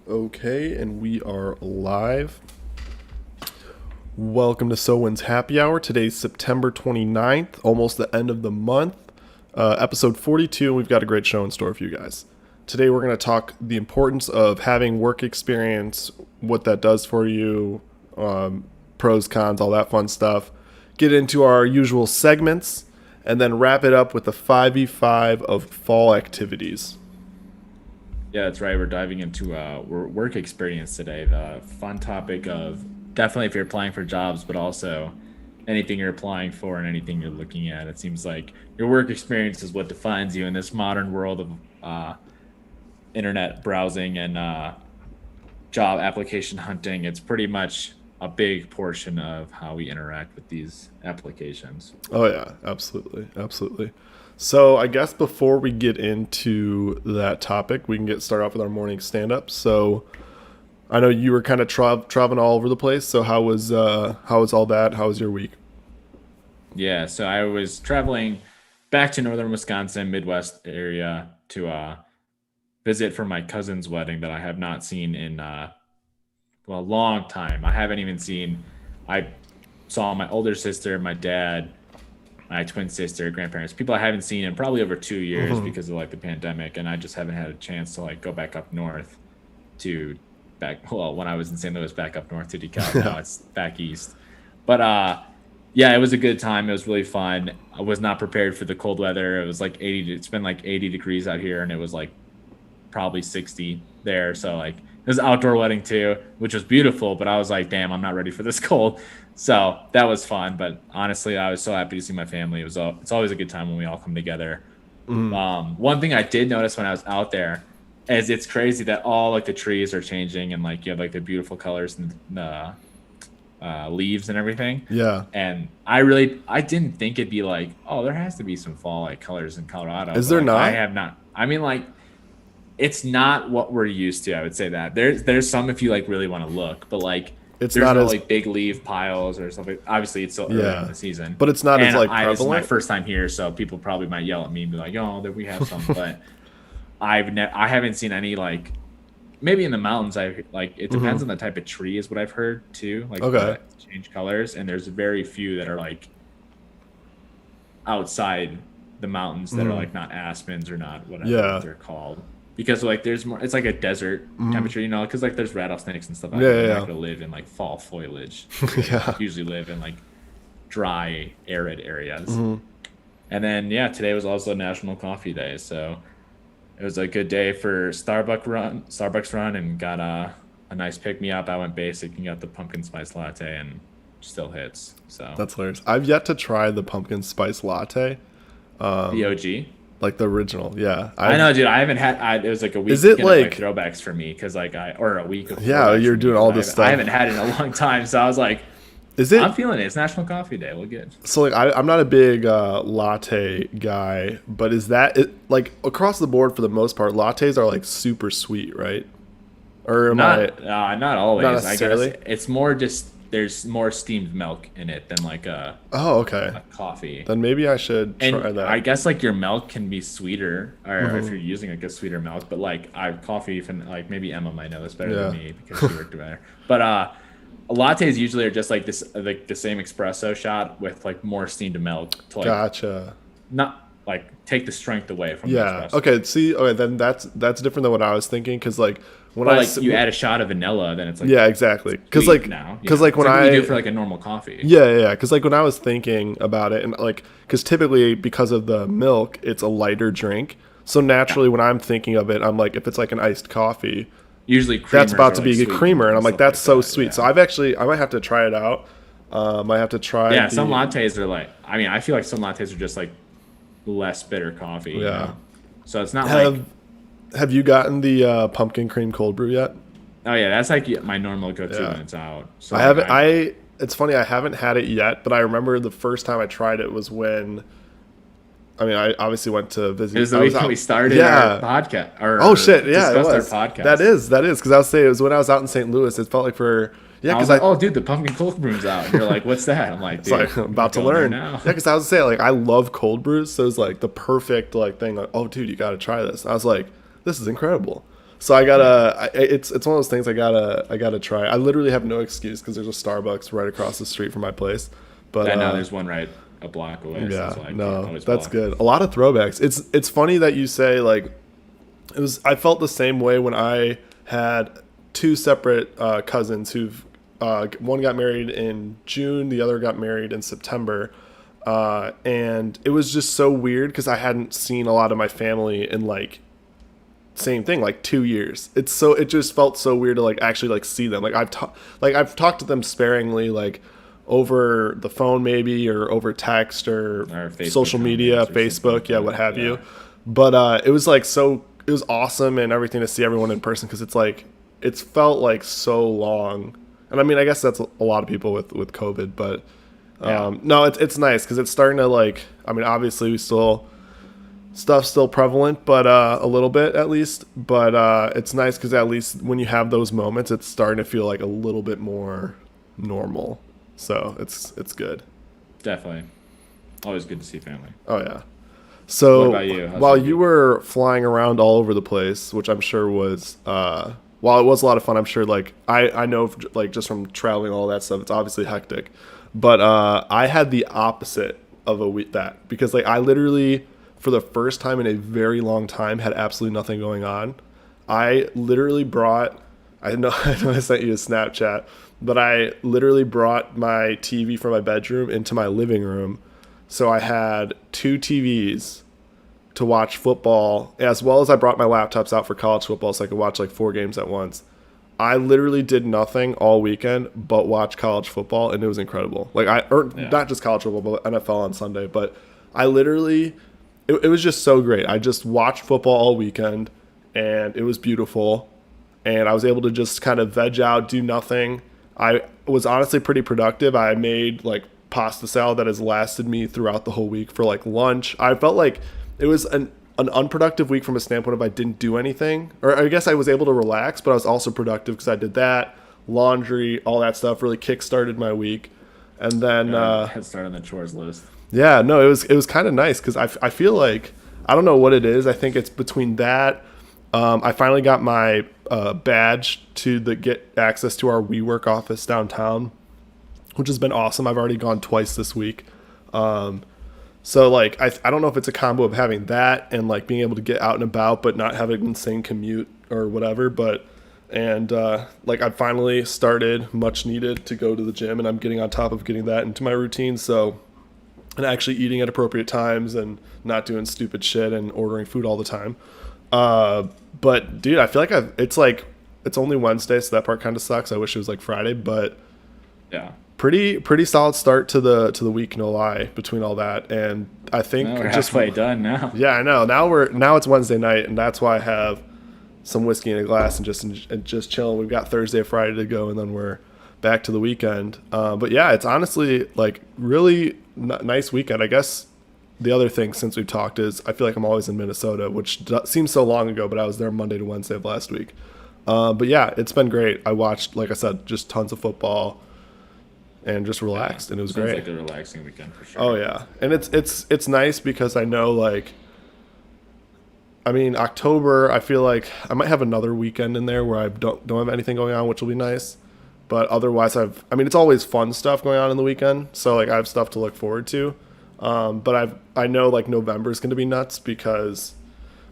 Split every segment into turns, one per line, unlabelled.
Okay, and we are live. Welcome to SoWin's Happy Hour. Today's September 29th, almost the end of the month. Episode 42, and we've got a great show in store for you guys. Today we're going to talk the importance of having work experience, what that does for you, pros, cons, all that fun stuff. Get into our usual segments, and then wrap it up with the 5v5 of fall activities.
Yeah, that's right. We're diving into work experience today. The fun topic of definitely if you're applying for jobs, but also anything you're applying for and anything you're looking at. It seems like your work experience is what defines you in this modern world of internet browsing and job application hunting. It's pretty much a big portion of how we interact with these applications.
Oh yeah, absolutely, absolutely. So I guess before we get into that topic, we can start off with our morning stand-up. So I know you were kind of traveling all over the place. So how was all that? How was your week?
Yeah, so I was traveling back to northern Wisconsin, Midwest area to visit for my cousin's wedding that I have not seen in a long time. I haven't even seen. I saw my older sister, my dad, my twin sister, grandparents, people I haven't seen in probably over 2 years because of like the pandemic, and I just haven't had a chance to like go back up north to when I was in St. Louis, back up north to DeKalb. Now it's back east. But yeah, it was a good time. It was really fun. I was not prepared for the cold weather. It was like 80. It's been like 80 degrees out here, and it was like probably 60 there. So like it was an outdoor wedding too, which was beautiful. But I was like, damn, I'm not ready for this cold. So that was fun. But honestly, I was so happy to see my family. It's always a good time when we all come together. One thing I did notice when I was out there is it's crazy that all like the trees are changing and like you have like the beautiful colors and the leaves and everything.
Yeah.
And I didn't think it'd be like, oh, there has to be some fall like colors in Colorado.
Is there
like,
not?
I have not. I mean, like, it's not what we're used to. I would say that there's some if you like really want to look, but like
It's
there's
not
no
as
like big leaf piles or something. Obviously, it's still early in the season,
but it's not as like
This is my
prevalent.
first time here, so people probably might yell at me and be like, "Oh, that we have some," but I haven't seen any like. Maybe in the mountains, it depends on the type of tree, is what I've heard too. Like
Okay.
change colors, and there's very few that are like outside the mountains that are like not aspens or not whatever they're called. Because like there's more, it's like a desert temperature, you know, because like there's rattlesnakes and stuff. They're not gonna live in like fall foliage.
Yeah.
Usually live in like dry, arid areas. And then today was also National Coffee Day, so it was a good day for Starbucks run, and got a nice pick me up. I went basic and got the pumpkin spice latte, and still hits. So
That's hilarious. I've yet to try the pumpkin spice latte,
the OG.
like the original. Yeah.
I know, dude. I haven't had. It was like a week.
Is it
of,
like
throwbacks for me? Because like or a week of.
Yeah,
throwbacks
you're
for me,
doing
'cause
all this stuff.
I haven't had it in a long time, so I was like,
Is it?
I'm feeling it. It's National Coffee Day. We'll get.
So like I'm not a big latte guy, but is that like across the board for the most part, lattes are like super sweet, right? Or am
Not always.
Not
I
necessarily?
guess it's more just there's more steamed milk in it than like
Oh, okay.
a coffee.
Then maybe I should
And
try that.
I guess like your milk can be sweeter, or if you're using like a sweeter milk. But like coffee, like maybe Emma might know this better than me because she worked there. But lattes usually are just like this, like the same espresso shot with like more steamed milk to like
Gotcha.
not like take the strength away from the
Yeah.
espresso.
Okay. See. Okay. Then that's different than what I was thinking. Because like when
Or
I
like you add a shot of vanilla, then it's like
yeah, exactly. Because
sweet
like
now.
because
Yeah.
like
It's
when
what
I
you do for like a normal coffee.
yeah. Because like when I was thinking about it, and like because typically because of the milk, it's a lighter drink. So naturally, when I'm thinking of it, I'm like, if it's like an iced coffee,
Usually
that's
creamers
about
are,
to
like,
be a
sweet
creamer, and I'm like,
stuff
that's so
that,
sweet.
yeah.
So I might have to try it out. I have to try.
Yeah, some lattes are like. I mean, I feel like some lattes are just like less bitter coffee. You
Yeah.
know? So it's not like.
Have you gotten the pumpkin cream cold brew yet?
Oh yeah, that's like my normal go-to
Yeah.
when it's out. So
I
like,
haven't. It's funny. I haven't had it yet, but I remember the first time I tried it was when. I mean, I obviously went to visit.
It was the
I
week
out-
we started
yeah.
our podcast.
Oh shit! Yeah, it
discussed
was.
our podcast.
That is because I was saying it was when I was out in St. Louis. It felt like for yeah,
I was
because
like, oh dude, the pumpkin cold brew's out. And you're like, what's that? I'm like,
it's
dude,
like I'm about to
going there
learn.
now.
Yeah, because I was saying like I love cold brews, so it's like the perfect like thing. Like, oh dude, you got to try this. I was like, this is incredible. So I gotta. It's one of those things I gotta try. I literally have no excuse because there's a Starbucks right across the street from my place. But
I know there's one right a block away.
yeah,
So I
no,
can't always
that's
walk.
good. A lot of throwbacks. It's funny that you say like it was. I felt the same way when I had two separate cousins who've one got married in June, the other got married in September. And it was just so weird because I hadn't seen a lot of my family in like same thing like 2 years. It just felt so weird to like actually like see them. Like I've talked to them sparingly like over the phone maybe or over text or
Facebook
social media,
comments or something
Facebook,
like
yeah,
that.
what have
Yeah.
you. But it was like it was awesome and everything to see everyone in person because it's like it's felt like so long. And I mean, I guess that's a lot of people with COVID, but no, it's nice because it's starting to like. I mean, obviously, stuff's still prevalent, but a little bit at least. But it's nice because at least when you have those moments, it's starting to feel like a little bit more normal. So it's good.
Definitely. Always good to see family.
Oh yeah. So
What about you? How's
while
your
you
week?
were flying around all over the place, which I'm sure was while it was a lot of fun, I'm sure like I know like just from traveling all that stuff, it's obviously hectic. But I had the opposite of a week that because like I literally for the first time in a very long time had absolutely nothing going on. I literally brought I know I sent you a Snapchat, but I literally brought my TV from my bedroom into my living room. So I had two TVs to watch football, as well as I brought my laptops out for college football so I could watch like 4 games at once. I literally did nothing all weekend but watch college football, and it was incredible. Like not just college football, but NFL on Sunday. But I literally, it was just so great. I just watched football all weekend, and it was beautiful. And I was able to just kind of veg out, do nothing. I was honestly pretty productive. I made like pasta salad that has lasted me throughout the whole week for like lunch. I felt like it was an unproductive week from a standpoint of I didn't do anything. Or I guess I was able to relax, but I was also productive because I did that, laundry, all that stuff really kickstarted my week. And then
Head start on the chores list.
yeah, no, it was kind of nice because I feel like I don't know what it is. I think it's between that. I finally got my badge to get access to our WeWork office downtown, which has been awesome. I've already gone twice this week. So like I don't know if it's a combo of having that and like being able to get out and about but not having an insane commute or whatever. But like I finally started much needed to go to the gym and I'm getting on top of getting that into my routine. So and actually eating at appropriate times and not doing stupid shit and ordering food all the time. But dude, I feel like it's only Wednesday, so that part kind of sucks. I wish it was like Friday, but
Yeah.
pretty solid start to the week, no lie, between all that. And I think
Well, we're
just
halfway done now.
yeah, I know. Now it's Wednesday night, and that's why I have some whiskey in a glass and just chilling. We've got Thursday, Friday to go, and then we're back to the weekend. But yeah, it's honestly like really nice weekend. I guess the other thing since we've talked is I feel like I'm always in Minnesota, which seems so long ago, but I was there Monday to Wednesday of last week. But yeah, it's been great. I watched, like I said, just tons of football and just relaxed, and it was
Sounds
great.
like a relaxing weekend for sure.
Oh yeah, and it's nice because I know like, I mean October. I feel like I might have another weekend in there where I don't have anything going on, which will be nice. But otherwise, I mean it's always fun stuff going on in the weekend, so like I have stuff to look forward to. But I know like November is going to be nuts because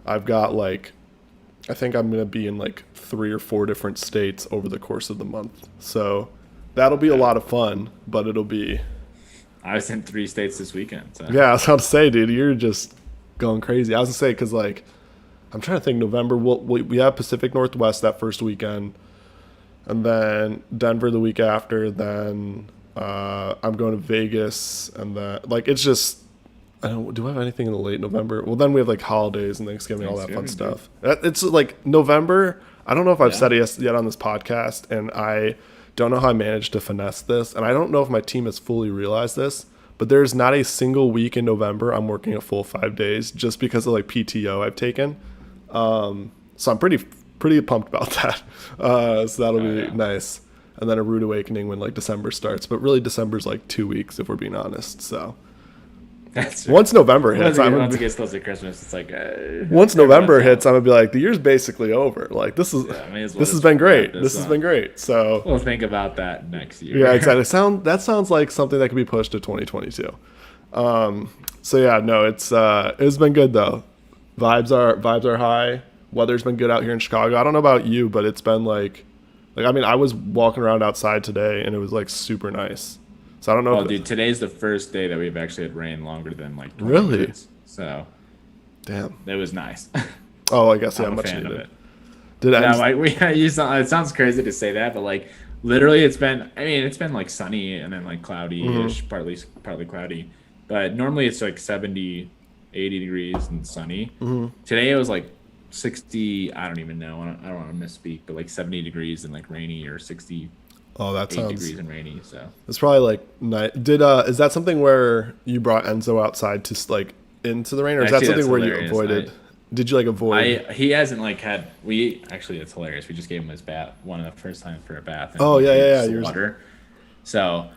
I've got like I think I'm going to be in like 3 or 4 different states over the course of the month, so that'll be a lot of fun. But it'll be
I was in 3 states this weekend. So.
yeah. I was about to say, dude, you're just going crazy. I was gonna say because like I'm trying to think. November we have Pacific Northwest that first weekend, and then Denver the week after. Then I'm going to Vegas, and then like it's just I don't. Do I have anything in the late November? Well, then we have like holidays and Thanksgiving, all that fun
Thanksgiving,
stuff. It's like November. I don't know if I've
Yeah.
said it yet on this podcast, and I don't know how I managed to finesse this, and I don't know if my team has fully realized this. But there's not a single week in November I'm working a full 5 days just because of like PTO I've taken. So I'm pretty pumped about that. So that'll be
yeah.
nice. And then a rude awakening when like December starts. But really December's like 2 weeks if we're being honest. So
That's true.
Once November hits,
Once it gets close to Christmas, it's like
once November hits, I'm
out.
gonna be like, the year's basically over. Like
Yeah, may as well
this has
just
been
wrap
great.
this
This has
up.
been great. So
We'll think about that next year.
yeah, exactly. That sounds like something that could be pushed to 2022. So yeah, no, it's been good though. Vibes are high. Weather's been good out here in Chicago. I don't know about you, but it's been like I mean, I was walking around outside today and it was like super nice. So I don't know
Oh,
if
dude, today's the first day that we've actually had rain longer than like 20
Really?
minutes. So
damn.
it was nice.
Oh, I guess yeah,
I'm a
much
fan of
needed.
it.
Did
No,
it
like it sounds crazy to say that, but like literally it's been like sunny and then like cloudy-ish, partly cloudy. But normally it's like 70, 80 degrees and sunny. Today it was like 60, I don't even know. I don't want to misspeak, but like 70 degrees and like rainy or 68
Oh, that sounds.
degrees and rainy. So
It's probably like night. Did is that something where you brought Enzo outside to like into the rain, or is that
Actually, that's
something where you
hilarious.
avoided? Did you like avoid?
He hasn't like had we actually it's hilarious. We just gave him his bath one of the first time for a bath. And
Oh,
he
yeah,
drank
yeah,
just
yours-
water. So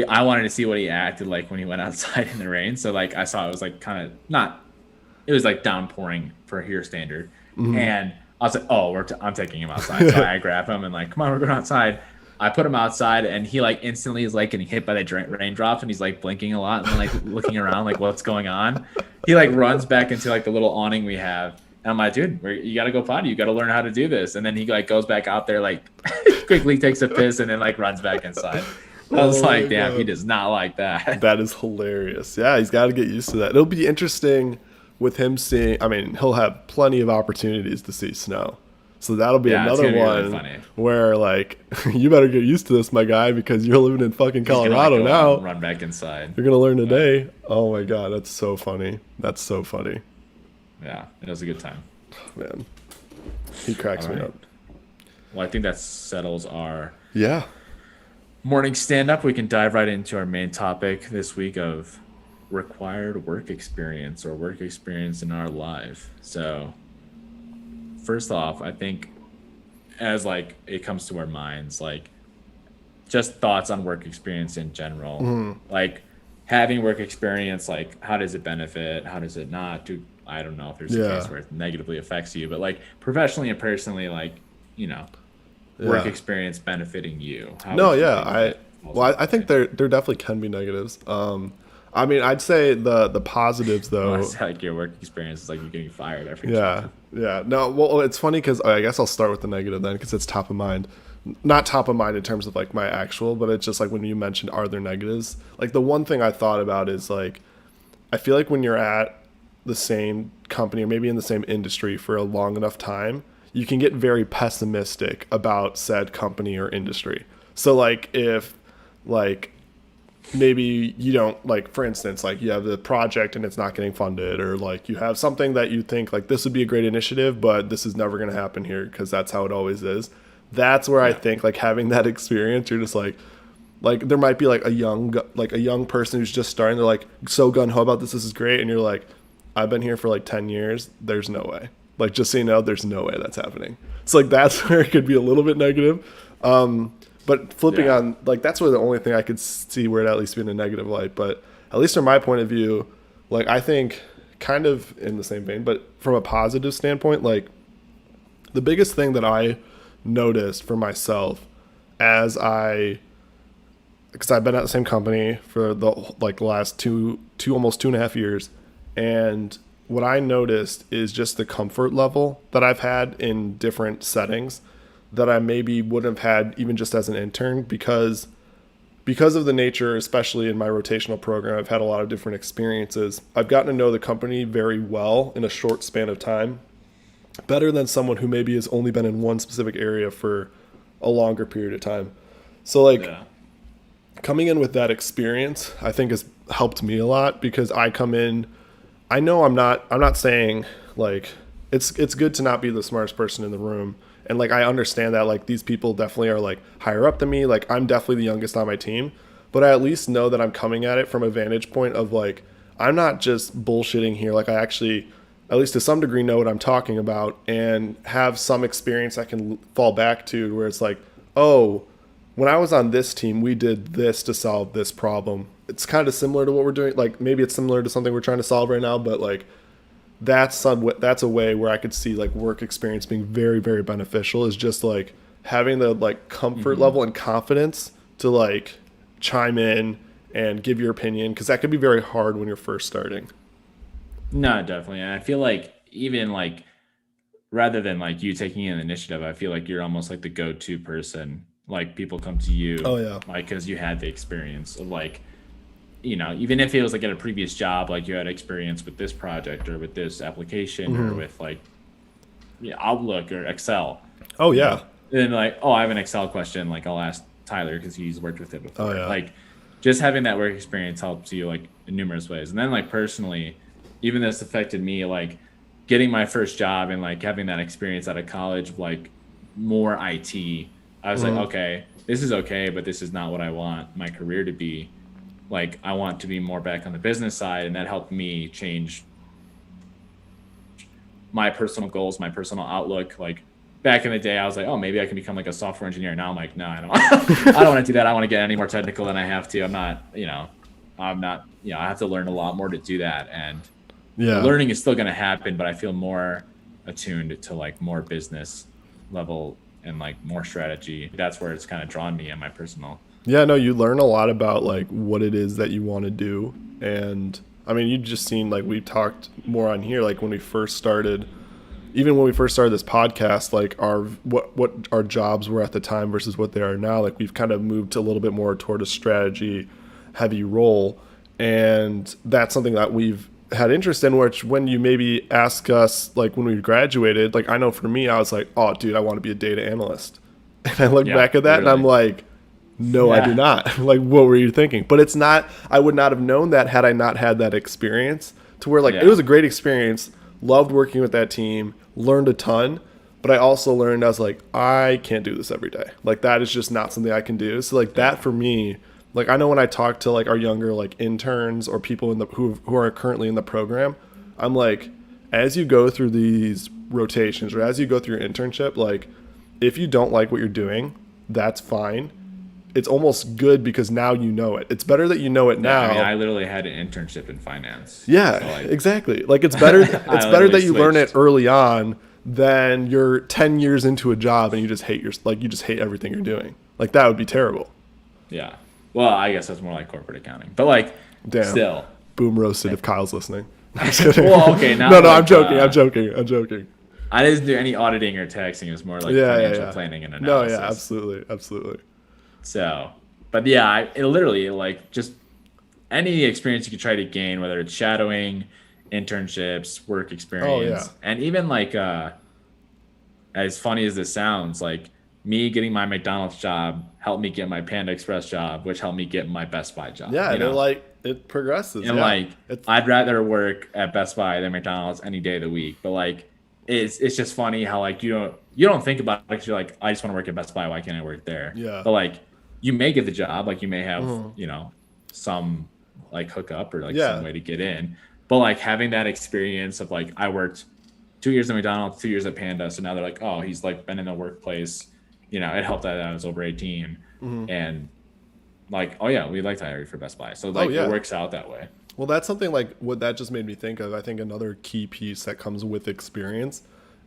I wanted to see what he acted like when he went outside in the rain. So like I saw it was like kind of not. It was like downpouring for here standard, and I was like, oh, I'm taking him outside. So I grab him and like, come on, we're going outside. I put him outside, and he like instantly is like getting hit by the raindrops, and he's like blinking a lot and like looking around like what's going on. He like runs back into like the little awning we have, and I'm like, dude, you got to go potty. You got to learn how to do this. And then he like goes back out there, like quickly takes a piss, and then like runs back inside. I was
Oh my
like, damn,
God.
he does not like that.
That is hilarious. Yeah, he's got to get used to that. It'll be interesting with him seeing. I mean, he'll have plenty of opportunities to see snow. So that'll be
Yeah, it's
another
gonna be really
one
funny.
where like you better get used to this, my guy, because you're living in fucking
He's gonna, like,
Colorado
go out
now.
and run back inside.
You're gonna learn today. Oh my god, that's so funny. That's so funny,
Yeah, it was a good time.
man. He cracks
All
me
right.
up.
Well, I think that settles our
Yeah.
morning stand up. We can dive right into our main topic this week of required work experience or work experience in our life. So, first off, I think as like it comes to our minds, like just thoughts on work experience in general. Like having work experience, like how does it benefit? How does it not? I don't know if there's a
Yeah.
case where it negatively affects you, but like professionally and personally, like, you know, work
Yeah.
experience benefiting you. How
No,
would you
yeah,
think
I
that falls
well,
into
I think
play?
there definitely can be negatives. I mean, I'd say the positives
Well,
though.
it's like your work experience is like you're getting fired every
Yeah,
job.
yeah. No, well, it's funny because I guess I'll start with the negative then because it's top of mind. Not top of mind in terms of like my actual, but it's just like when you mentioned are there negatives? Like the one thing I thought about is like I feel like when you're at the same company or maybe in the same industry for a long enough time, you can get very pessimistic about said company or industry. So like if like maybe you don't like for instance like you have the project and it's not getting funded, or like you have something that you think like this would be a great initiative but this is never going to happen here because that's how it always is. That's where I
Yeah.
think like having that experience, you're just like there might be like a young person who's just starting, they're like so gun-ho about this is great, and you're like I've been here for like 10 years, there's no way, like just so you know there's no way that's happening. So like that's where it could be a little bit negative. But flipping
Yeah.
on, like, that's where the only thing I could see where it at least be in a negative light. But at least from my point of view, like, I think kind of in the same vein, but from a positive standpoint, like, the biggest thing that I noticed for myself as because I've been at the same company for the like last two almost 2.5 years, and what I noticed is just the comfort level that I've had in different settings that I maybe wouldn't have had even just as an intern because of the nature, especially in my rotational program, I've had a lot of different experiences. I've gotten to know the company very well in a short span of time, better than someone who maybe has only been in one specific area for a longer period of time. So like
Yeah.
coming in with that experience, I think has helped me a lot because I come in, I know I'm not saying like it's good to not be the smartest person in the room. And like I understand that like these people definitely are like higher up than me. Like I'm definitely the youngest on my team, but I at least know that I'm coming at it from a vantage point of like I'm not just bullshitting here. Like I actually, at least to some degree, know what I'm talking about and have some experience I can fall back to where it's like, oh, when I was on this team, we did this to solve this problem. it's kind of similar to what we're doing. Like maybe it's similar to something we're trying to solve right now, but like that's a way where I could see like work experience being very, very beneficial, is just like having the like comfort level and confidence to like chime in and give your opinion, because that could be very hard when you're first starting.
No, definitely. And I feel like even like rather than like you taking an initiative, I feel like you're almost like the go-to person. Like people come to
Oh
you
yeah.
like because you had the experience of like, even if it was like at a previous job, like you had experience with this project or with this application or with like Outlook or Excel,
Oh
you know,
yeah.
and then like, oh, I have an Excel question. Like I'll ask Tyler because he's worked with it
Oh
before.
yeah.
Like just having that work experience helps you like in numerous ways. And then like personally, even this affected me, like getting my first job and like having that experience out of college, like more IT. I was like, okay, this is okay, but this is not what I want my career to be. Like I want to be more back on the business side, and that helped me change my personal goals, my personal outlook. Like back in the day, I was like, oh, maybe I can become like a software engineer. Now I'm like, no, I don't. I don't want to do that. I want to get any more technical than I have to. I'm not. I have to learn a lot more to do that. And the
Yeah.
learning is still going to happen, but I feel more attuned to like more business level and like more strategy. That's where it's kind of drawn me in my personal.
Yeah, no, you learn a lot about like what it is that you want to do. And I mean, you just seen like we talked more on here, like when we first started, even when we first started this podcast, like our what our jobs were at the time versus what they are now. Like we've kind of moved a little bit more toward a strategy heavy role. And that's something that we've had interest in, which when you maybe ask us like when we graduated, like I know for me, I was like, oh dude, I want to be a data analyst. And I look
Yeah,
back at that and I'm
literally.
like, no, I do
Yeah.
not. Like, what were you thinking? But it's not, I would not have known that had I not had that experience, to where, like, it
Yeah.
was a great experience. Loved working with that team, learned a ton. But I also learned, I was like, I can't do this every day. Like, that is just not something I can do. So, like, that
Yeah.
for me, like, I know when I talk to, like, our younger, like, interns or people in the who are currently in the program, I'm like, as you go through these rotations or as you go through your internship, like, if you don't like what you're doing, that's fine. It's almost good because now you know it. It's better that you know it
Yeah. I mean,
now.
I literally had an internship in finance.
Yeah,
So like
exactly. Like it's better it's
I
better
literally
that you learn it
switched.
early on than you're 10 years into a job and you just hate you just hate everything you're doing. Like that would be terrible.
Yeah. Well, I guess that's more like corporate accounting. But like
Damn.
still.
Boom roasted if Kyle's listening. I'm just kidding.
Well, okay, now
No, I'm
like
joking. I'm joking. I'm joking.
I didn't do any auditing or taxing. It's more like
Yeah, yeah,
financial
yeah.
planning and
No,
analysis.
yeah, absolutely. Absolutely.
So, but yeah, it literally like just any experience you could try to gain, whether it's shadowing, internships, work
Oh yeah.
experience, and even like as funny as this sounds, like me getting my McDonald's job helped me get my Panda Express job, which helped me get my Best Buy job.
Yeah,
You
and it
know,
like it progresses.
and
Yeah.
like
It's
I'd rather work at Best Buy than McDonald's any day of the week. But like it's just funny how like you don't think about it 'cause you're like, I just want to work at Best Buy. Why can't I work there?
yeah.
But like you may get the job, like you may have
Mhm.
some like hookup or like some
Yeah.
way to get in. But like having that experience of like I worked 2 years at McDonald's, 2 years at Panda, so now they're like, oh, he's like been in the workplace. It helped that I was over 18,
Mhm.
and like, oh yeah, we like to hire you for Best Buy. So
Oh
like
yeah.
it works out that way.
Well, that's something like what that just made me think of. I think another key piece that comes with experience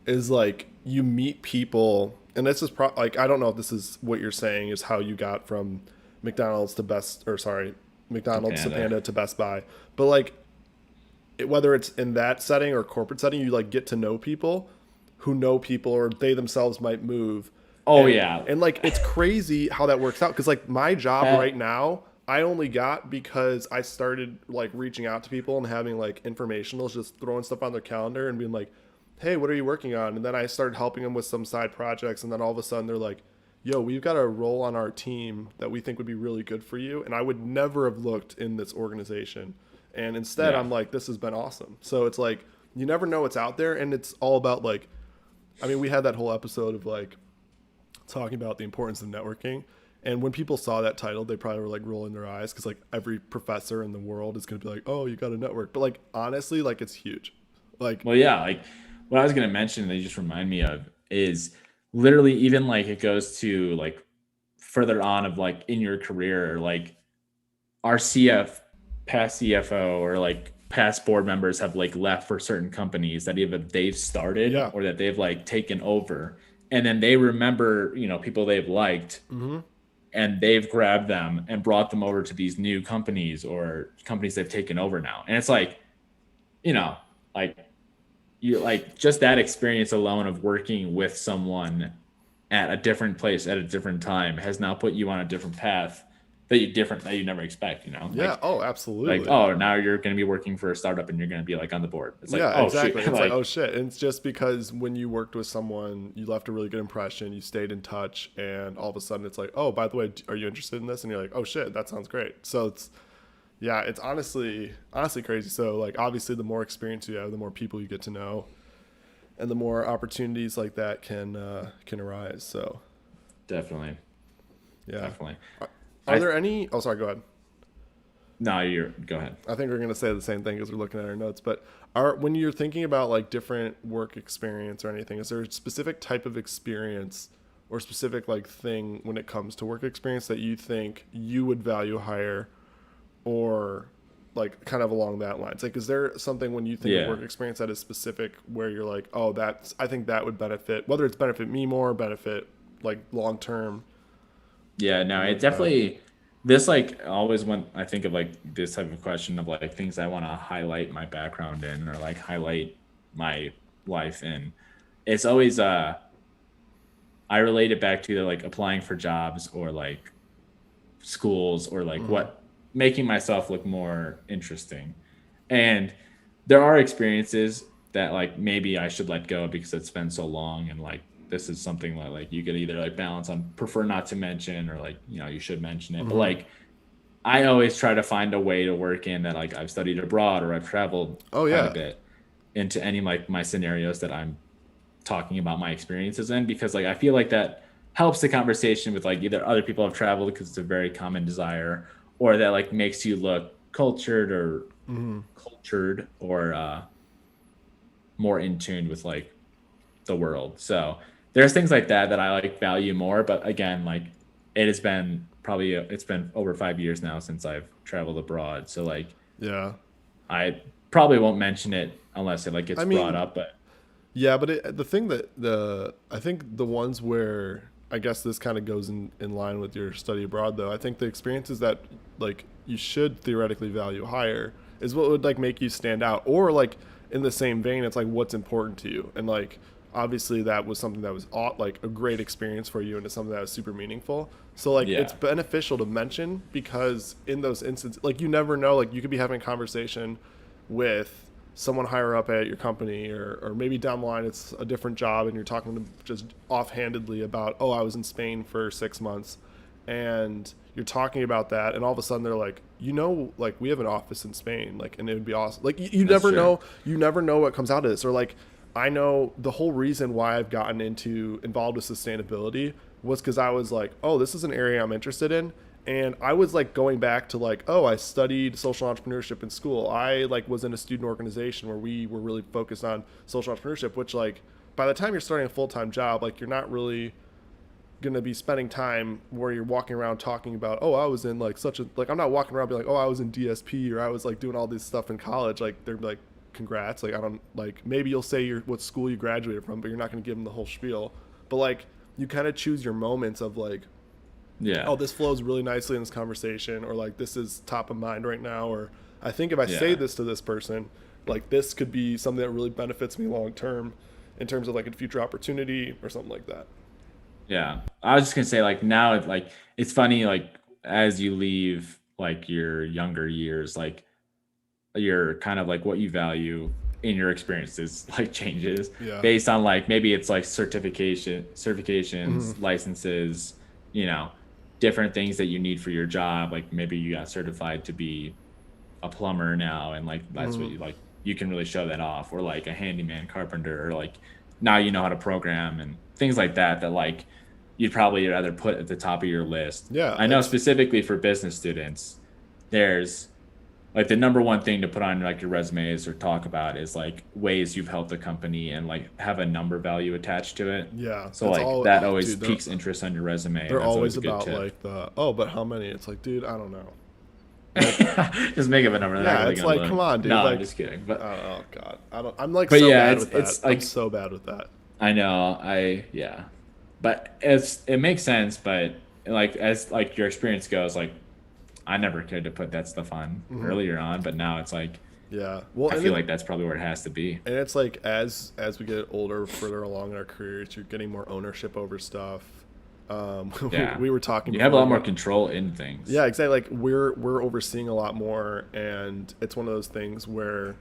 is like you meet people, and this is like I don't know if this is what you're saying is how you got from McDonald's to McDonald's to
Panda.
Panda to Best Buy, but like whether it's in that setting or corporate setting, you like get to know people who know people or they themselves might move.
Oh
and,
yeah.
and like it's crazy how that works out because like my job
That-
right now I only got because I started like reaching out to people and having like informationals, just throwing stuff on their calendar and being like, hey, what are you working on? And then I started helping them with some side projects, and then all of a sudden they're like, yo, we've got a role on our team that we think would be really good for you, and I would never have looked in this organization, and instead
Yeah.
I'm like, this has been awesome. So it's like you never know what's out there, and it's all about like, I mean, we had that whole episode of like talking about the importance of networking. And when people saw that title, they probably were like rolling their eyes because like every professor in the world is going to be like, oh, you got a network. But like, honestly, like it's huge. Like,
Well, yeah, like what I was gonna mention that you just remind me of is literally even like it goes to like further on of like in your career, like our CF past CFO or like past board members have like left for certain companies that either they've started
Yeah.
or that they've like taken over, and then they remember, people they've liked,
Mm-hmm.
and they've grabbed them and brought them over to these new companies or companies they've taken over now. And it's like, you know, like you like just that experience alone of working with someone at a different place at a different time has now put you on a different path that you never expect,
Yeah. Oh,
like,
absolutely.
oh, now you're going to be working for a startup and you're going to be like on the board. It's like,
Yeah,
oh shoot.
exactly. It's like, oh
Like,
shit. And it's just because when you worked with someone, you left a really good impression, you stayed in touch, and all of a sudden it's like, oh, by the way, are you interested in this? And you're like, oh shit, that sounds great. So it's, yeah, it's honestly crazy. So like, obviously, the more experience you have, the more people you get to know, and the more opportunities like that can arise. So
definitely,
yeah.
definitely.
Are
I
there any? Oh, sorry. Go ahead.
No, you're go ahead.
I think we're gonna say the same thing as we're looking at our notes. But are when you're thinking about like different work experience or anything, is there a specific type of experience or specific like thing when it comes to work experience that you think you would value higher, or like kind of along that lines? Like, is there something when you think of
Yeah.
work experience that is specific where you're like, oh, that's I think that would benefit, whether it's benefit me more, benefit like long term,
Yeah, no,
something
it
like that.
definitely this like always when I think of like this type of question of like things I want to highlight my background in or like highlight my life in, it's always I relate it back to like applying for jobs or like schools or like
Mm-hmm.
what making myself look more interesting. And there are experiences that like maybe I should let go because it's been so long, and like this is something that like you could either like balance on prefer not to mention or like you should mention it. But
Mm-hmm.
like I always try to find a way to work in that like I've studied abroad or I've traveled
Oh
quite a
yeah,
bit into any like my scenarios that I'm talking about my experiences in, because like I feel like that helps the conversation with like either other people have traveled because it's a very common desire, or that like makes you look
mm-hmm.
cultured or more in tune with like the world. So there's things like that that I like value more. But again, like it has been probably it's been over 5 years now since I've traveled abroad. So like
Yeah.
I probably won't mention it unless it like
I
gets brought
mean,
up. But
yeah, but the thing that I think the ones where I guess this kind of goes in line with your study abroad though. I think the experiences that like you should theoretically value higher is what would like make you stand out, or like in the same vein, it's like what's important to you, and like obviously that was something that was like a great experience for you and it's something that was super meaningful. So like it's
yeah,
beneficial to mention because in those instances, like you never know, like you could be having a conversation with someone higher up at your company, or maybe down the line it's a different job and you're talking to them just offhandedly about, oh, I was in Spain for 6 months, and you're talking about that, and all of a sudden they're like, like we have an office in Spain, like, and it would be awesome. Like you
that's
never
true.
know, you never know what comes out of this. Or like I know the whole reason why I've gotten into involved with sustainability was because I was like, oh, this is an area I'm interested in. And I was like going back to like, oh, I studied social entrepreneurship in school. I like was in a student organization where we were really focused on social entrepreneurship, which like by the time you're starting a full-time job, like you're not really going to be spending time where you're walking around talking about, oh, I was in like such a, like I'm not walking around being like, oh, I was in DSP or I was like doing all this stuff in college. Like they're like, congrats. Like I don't, like maybe you'll say what school you graduated from, but you're not going to give them the whole spiel. But like you kind of choose your moments of like,
Yeah,
oh, this flows really nicely in this conversation, or like this is top of mind right now, or I think if I say
yeah.
this to this person, like this could be something that really benefits me long term in terms of like a future opportunity or something like that.
Yeah. I was just gonna say like now like it's funny like as you leave like your younger years, like your kind of like what you value in your experiences like changes
Yeah.
based on like maybe it's like
Hmm.
certifications, licenses, you know, different things that you need for your job. Like maybe you got certified to be a plumber now and like that's what
Hmm.
you like you can really show that off, or like a handyman carpenter, or like now you know how to program and things like that that like you'd probably rather put at the top of your list.
Yeah.
I know
It's,
specifically for business students there's like the number one thing to put on like your resumes or talk about is like ways you've helped the company and like have a number value attached to it,
yeah.
so
It's
like
all,
that
oh,
always
dude,
piques interest on your resume, and
they're
that's always
always
a good
about
tip.
like oh, but how many? It's like, dude, I don't know.
Just make up a number. They're not
Yeah,
really
it's
gonna
like,
look.
come on, dude.
No, I'm
Like,
just kidding. But
oh god, I don't. I'm like
but
so
yeah,
bad
it's
with that.
it's
I'm
like
so bad with that.
I know yeah, but it makes sense. But like as like your experience goes, like I never cared to put that stuff on earlier on, but now it's like
Yeah. Well,
I
and
feel
then,
like that's probably where it has to be.
and it's like as we get older, further along in our careers, you're getting more ownership over stuff.
Yeah,
We were talking
you have a
before
lot more
about,
control in things.
yeah, exactly. Like we're overseeing a lot more, and it's one of those things where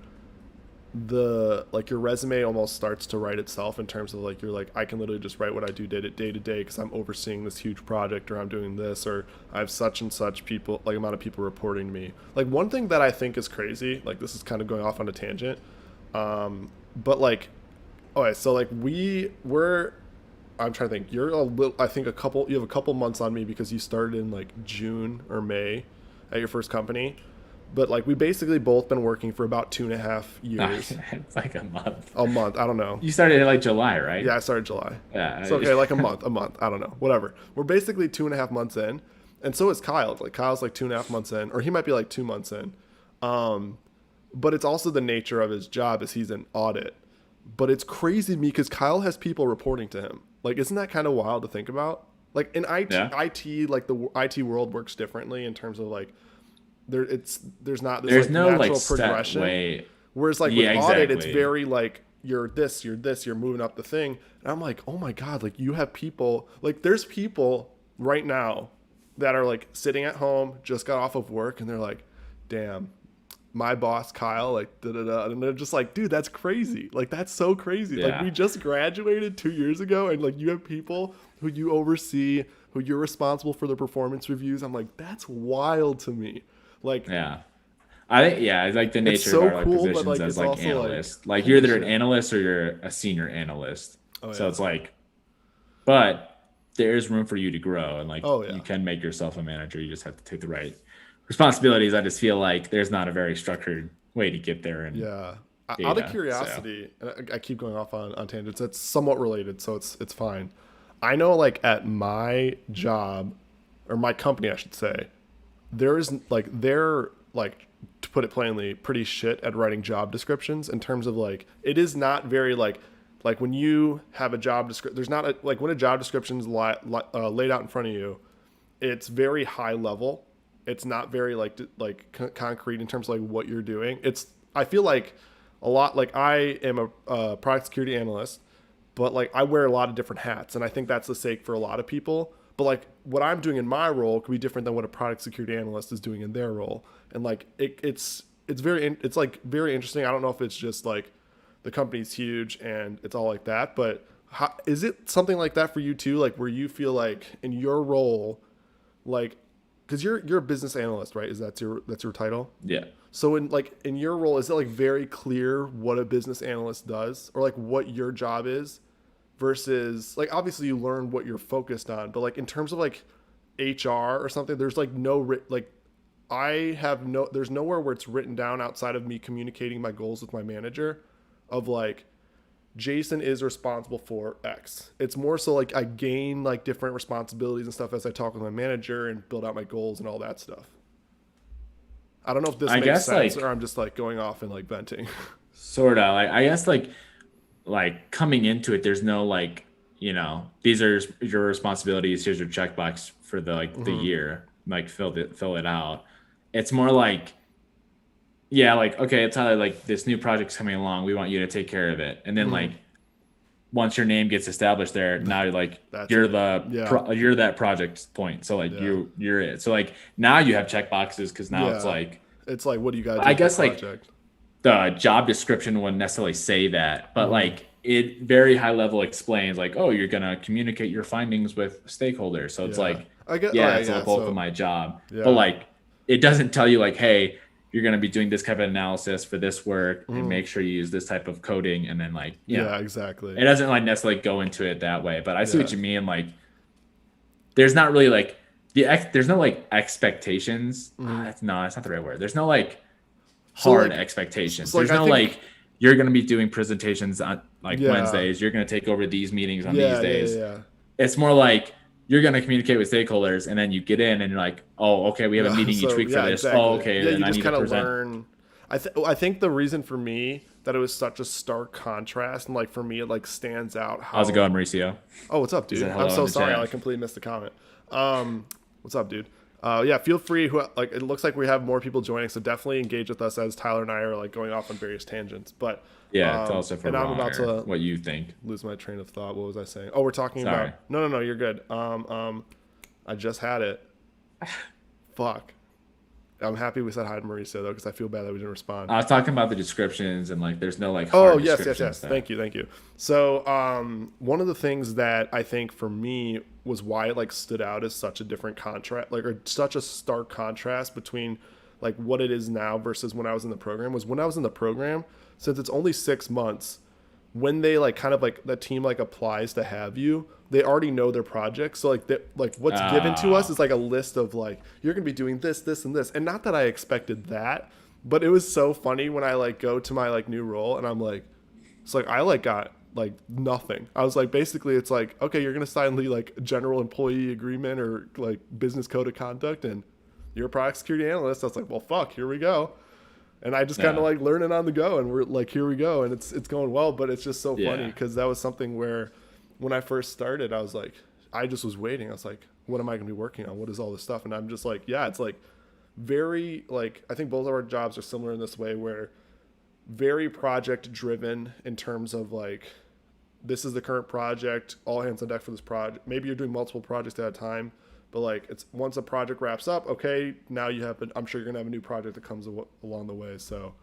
the like your resume almost starts to write itself in terms of like you're like I can literally just write what I do day to day because I'm overseeing this huge project or I'm doing this or I have such and such people like amount of people reporting to me. Like one thing that I think is crazy, like this is kind of going off on a tangent, but like okay, so like we're I'm trying to think. You're a little. I think you have a couple months on me because you started in like June or May at your first company. But like we basically both been working for about 2.5 years.
It's like a month.
A month. I don't know.
You started in like July, right?
Yeah, I started July.
Yeah.
So okay, like a month. A month. I don't know. Whatever. We're basically 2.5 months in, and so is Kyle. Like Kyle's like 2.5 months in, or he might be like 2 months in. But it's also the nature of his job is he's an audit. But it's crazy to me because Kyle has people reporting to him. Like, isn't that kind of wild to think about? Like in
Yeah.
IT, like the IT world works differently in terms of like there's not this
There's
like
no like
natural
set
progression.
way.
Whereas like
Yeah,
with audit, it's
exactly.
very like you're this, you're moving up the thing. And I'm like, oh my God, like you have people like there's people right now that are like sitting at home, just got off of work, and they're like, damn, my boss Kyle, like da da da, and they're just like, dude, that's crazy. Like that's so crazy. Like
Yeah.
we just graduated 2 years ago, and like you have people who you oversee, who you're responsible for the performance reviews. I'm like, that's wild to me. Like
Yeah. I think yeah, it's like the
it's
nature
so
of our
cool, but
positions
like
as
it's
like
also
analysts. Like,
holy
you're either an
shit.
analyst or you're a senior analyst.
Oh,
So
yeah.
it's like, but there is room for you to grow, and like
Oh, yeah.
you can make yourself a manager. You just have to take the right responsibilities. I just feel like there's not a very structured way to get there. And
Yeah. Out of
data. So
curiosity, and I keep going off on tangents. It's somewhat related, so it's fine. I know, like at my job, or my company, I should say, they're like to put it plainly, pretty shit at writing job descriptions in terms of like it is not very like when you have a job description. There's not a, like when a job description is laid out in front of you, it's very high level. It's not very concrete in terms of like what you're doing. It's I feel like a lot like I am a product security analyst, but like I wear a lot of different hats, and I think that's the sake for a lot of people. But like what I'm doing in my role could be different than what a product security analyst is doing in their role, and like it's like very interesting. I don't know if it's just like the company's huge and it's all like that, but is it something like that for you too? Like where you feel like in your role, like because you're a business analyst, right? Is that's your title?
yeah.
So in your role, is it like very clear what a business analyst does or like what your job is versus like obviously you learn what you're focused on, but like in terms of like HR or something, there's like like there's nowhere where it's written down outside of me communicating my goals with my manager of like Jason is responsible for X. It's more so like I gain like different responsibilities and stuff as I talk with my manager and build out my goals and all that stuff. I don't know if this
I
makes
guess
sense
like
or I'm just like going off and like venting.
sort of like I guess like coming into it, there's no like, these are your responsibilities. Here's your checkbox for the like the year. Like fill it out. It's more like, yeah, like okay, it's how like this new project's coming along. We want you to take care of it, and then like once your name gets established there, now you're like
That's
you're
it. Yeah.
you're that project point. So like
Yeah.
you're it. So like now you have checkboxes because now it's
Yeah.
like
It's like what do you got to do
I
with
guess
the
like
project?
the job description wouldn't necessarily say that, but like it very high level explains like, oh, you're gonna communicate your findings with stakeholders. So it's
Yeah.
like,
I get
yeah,
oh,
it's
yeah,
a bulk
so
of my job.
yeah.
But like it doesn't tell you like, hey, you're gonna be doing this type of analysis for this work and make sure you use this type of coding and then like
yeah, exactly.
it doesn't like necessarily go into it that way. But I see
Yeah.
what you mean. Like there's not really like there's no like expectations. That's not the right word. There's no like
So,
hard
like-
expectations.
so, like,
There's
I
no
think-
like you're gonna be doing presentations on like
Yeah.
Wednesdays. You're gonna take over these meetings on
Yeah,
these days.
yeah.
It's more like you're going to communicate with stakeholders, and then you get in and you're like, oh, okay, we have a
No,
meeting each
so
week for
yeah,
this. Oh,
exactly.
okay,
Yeah,
then
you
I
just
need to
kind of
present.
learn. I think the reason for me that it was such a stark contrast, and like for me, it like stands out
How's it
how.
going, Mauricio?
Oh, what's up,
He
dude?
said
I'm
hello in
so
the
sorry, I
chat.
completely missed the comment. What's up, dude? Yeah, feel free. Who like it looks like we have more people joining, so definitely engage with us as Tyler and I are like going off on various tangents. But
Yeah, tell us if we're
and I'm
wrong
about
or
to
what you think.
lose my train of thought. What was I saying? Oh, we're talking about.
Sorry.
No, you're good. I just had it. Fuck. I'm happy we said hi to Mauricio though, because I feel bad that we didn't respond.
I was talking about the descriptions and like there's no like
Oh,
hard descriptions there.
Thank you. So, one of the things that I think for me was why it like stood out as such a different contrast, like or such a stark contrast between like what it is now versus when I was in the program was when I was in the program. Since it's only 6 months, when they like kind of like the team like applies to have you, they already know their project. So like like what's given to us is like a list of like you're gonna be doing this and this. And not that I expected that, but it was so funny when I like go to my like new role and I'm like, it's like I like got like nothing. I was like basically it's like, okay, you're gonna sign the like general employee agreement or like business code of conduct and you're a product security analyst. I was like, well fuck, here we go. And I just kind
Yeah.
of like learning on the go, and we're like, here we go, and it's going well. But it's just so funny
Yeah.
because that was something where, when I first started, I was like, I just was waiting. I was like, what am I going to be working on? What is all this stuff? And I'm just like, yeah, it's like very like I think both of our jobs are similar in this way, where very project driven in terms of like this is the current project, all hands on deck for this project. Maybe you're doing multiple projects at a time, but like it's once a project wraps up, okay, now you have. I'm sure you're gonna have a new project that comes along the way. So,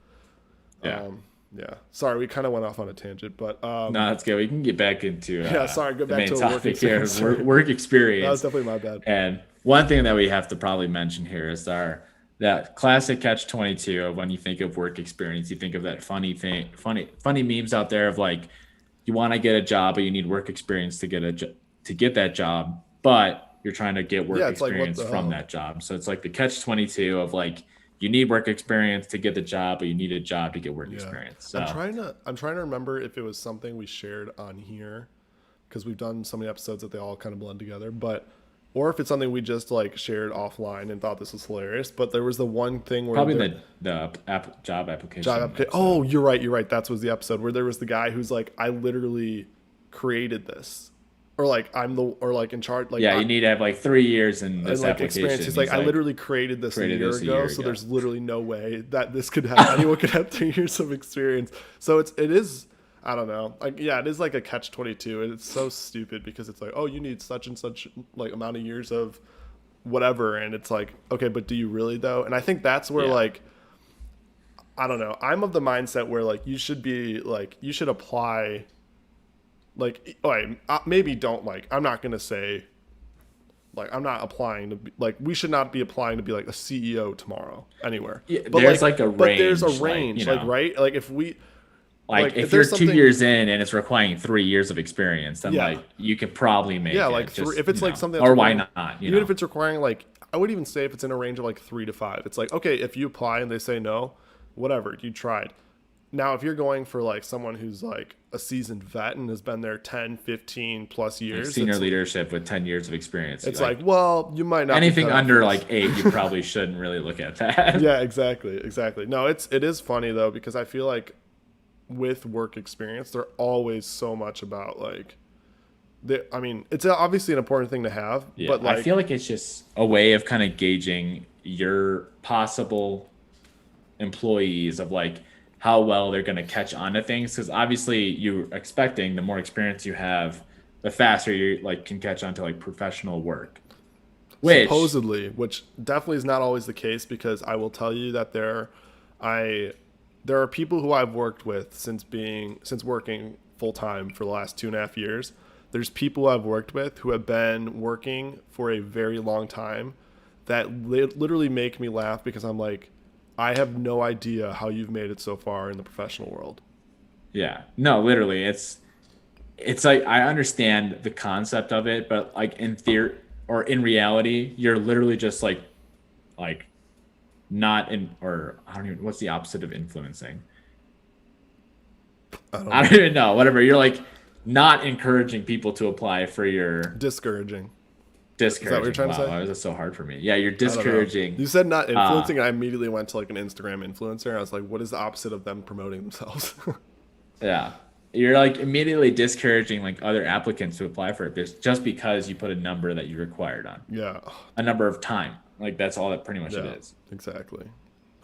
Yeah.
yeah. Sorry, we kind of went off on a tangent, but
No, that's good. We can get back into
yeah. Sorry, go
the
back
main
to work
topic here,
experience. Sorry.
work
That was
experience.
definitely my bad.
And one thing that we have to probably mention here is that classic catch 22 of when you think of work experience, you think of that funny memes out there of like you want to get a job, but you need work experience to get that job, but you're trying to get work
Yeah, it's like, what
experience
the
from
hell?
that job. So it's like the catch 22 of like you need work experience to get the job, but you need a job to get work
Yeah.
experience. So
I'm trying to remember if it was something we shared on here because we've done so many episodes that they all kind of blend together, but or if it's something we just like shared offline and thought this was hilarious. But there was the one thing where
probably
there-
the job application.
job applica- Oh, you're right. You're right. That was the episode where there was the guy who's like, I literally created this, or like I'm the or like in charge. Like
Yeah,
I,
you need to have like 3 years in
and
this
like
application.
experience. He's like, I literally created this
created
a year
this a
ago,
year
so
ago.
there's literally no way that this could have anyone could have 3 years of experience. So it is. I don't know. Like, yeah, it is like a catch 22, and it's so stupid because it's like, oh, you need such and such like amount of years of whatever, and it's like, okay, but do you really though? And I think that's where
Yeah.
like I don't know. I'm of the mindset where like you should be like you should apply like maybe don't like I'm not going to say like I'm not applying to be like we should not be applying to be like a CEO tomorrow anywhere.
Yeah,
But
there's like a
but there's a
range, like,
range
you
like
know.
right? Like if we
like
if
if you're
there's
2
something-
years in and it's requiring 3 years of experience, then
Yeah.
like you could probably make
yeah,
it.
like
just,
if it's
you
like
know,
something
or
that's
why
requiring-
not? You
even
know?
if it's requiring like I would even say if it's in a range of like 3 to 5. It's like okay, if you apply and they say no, whatever, you tried. Now, if you're going for like someone who's like a seasoned vet and has been there 10, 15 plus
Like
years,
senior
it's,
leadership with 10 years of experience.
it's like, well, you might not be
anything
cut out
under
for this.
like 8, you probably shouldn't really look at that.
Yeah, exactly. No, it is funny though because I feel like with work experience, they're always so much about like, I mean, it's obviously an important thing to have,
Yeah,
but like,
I feel like it's just a way of kind of gauging your possible employees of like how well they're going to catch on to things, because obviously you're expecting the more experience you have, the faster you like can catch on to like professional work. Which
supposedly, which definitely is not always the case because I will tell you that there are people who I've worked with since working full time for the last 2.5 years. There's people I've worked with who have been working for a very long time that literally make me laugh because I'm like, I have no idea how you've made it so far in the professional world.
yeah, no, literally, it's like I understand the concept of it, but like in theory or in reality, you're literally just like not in, or I don't even, what's the opposite of influencing? I don't even know. Whatever. You're like not encouraging people to apply for your
Discouraging. Is that what you're
Discouraging.
trying to
Wow,
say?
why was that so hard for me? Yeah, you're
I don't know.
discouraging.
You said not
Uh,
influencing, and I immediately went to like an Instagram influencer. And I was like, what is the opposite of them promoting themselves?
yeah, you're like immediately discouraging like other applicants to apply for it just because you put a number that you required on
Yeah.
a number of time. Like that's all that pretty much it
Yeah.
is.
Exactly.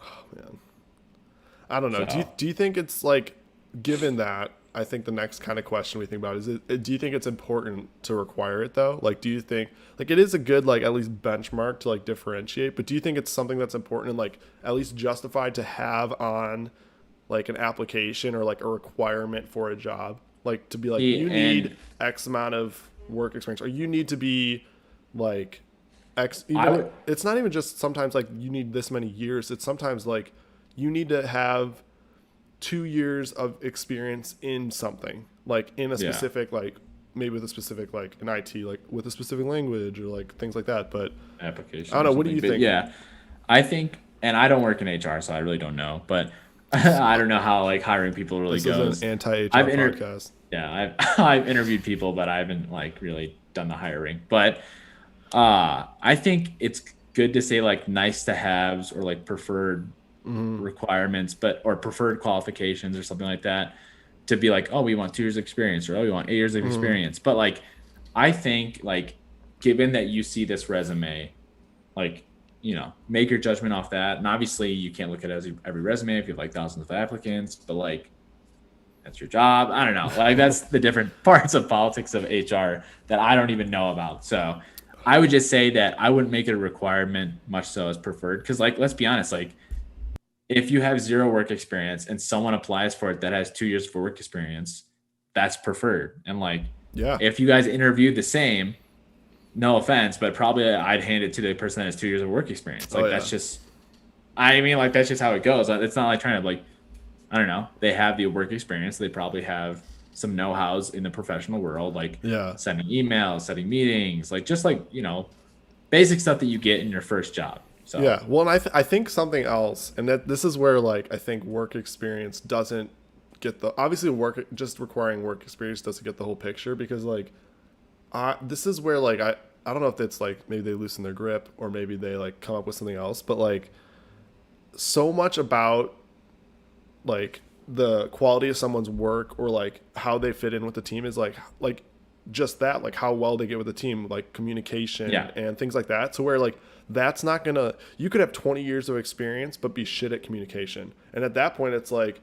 Oh man. I don't know.
So
Do you think it's like, given that, I think the next kind of question we think about is do you think it's important to require it though? Like, do you think like it is a good like at least benchmark to like differentiate, but do you think it's something that's important and like at least justified to have on like an application or like a requirement for a job? Like to be like
see,
you
and
need X amount of work experience or you need to be like X
I
even
would
it's not even just sometimes like you need this many years. It's sometimes like you need to have 2 years of experience in something like in a
yeah.
specific like maybe with a specific like in IT like with a specific language or like things like that. But I
Application
don't
or
know. What do
something.
you
But
think?
yeah, I think, and I don't work in HR, so I really don't know. But I don't know how like hiring people really
This is an
goes.
anti-HR
I've inter
podcast.
yeah, I've I've interviewed people, but I haven't like really done the hiring. But I think it's good to say like nice to haves or like preferred requirements, but or preferred qualifications or something like that. To be like, oh, we want 2 years experience, or oh, we want 8 years of experience. But like, I think like, given that you see this resume, like, make your judgment off that. And obviously, you can't look at it as every resume if you have like thousands of applicants. But like, that's your job. I don't know. Like, that's the different parts of politics of HR that I don't even know about. So, I would just say that I wouldn't make it a requirement, much so as preferred. Because like, let's be honest, like if you have zero work experience and someone applies for it that has 2 years for work experience, that's preferred. And like,
Yeah.
if you guys interviewed the same, no offense, but probably I'd hand it to the person that has 2 years of work experience.
Oh
Like,
yeah.
that's just, I mean, like, that's just how it goes. It's not like trying to, like, I don't know. They have the work experience. They probably have some know-hows in the professional world, like
Yeah.
sending emails, setting meetings, like, just like, basic stuff that you get in your first job. So,
Yeah. Well, and I think something else, and that this is where like I think work experience doesn't get the obviously work just requiring work experience doesn't get the whole picture because like this is where like I don't know if it's like maybe they loosen their grip or maybe they like come up with something else, but like so much about like the quality of someone's work or like how they fit in with the team is like just that like how well they get with the team like communication
yeah.
and things like that, so where like that's not gonna you could have 20 years of experience but be shit at communication, and at that point it's like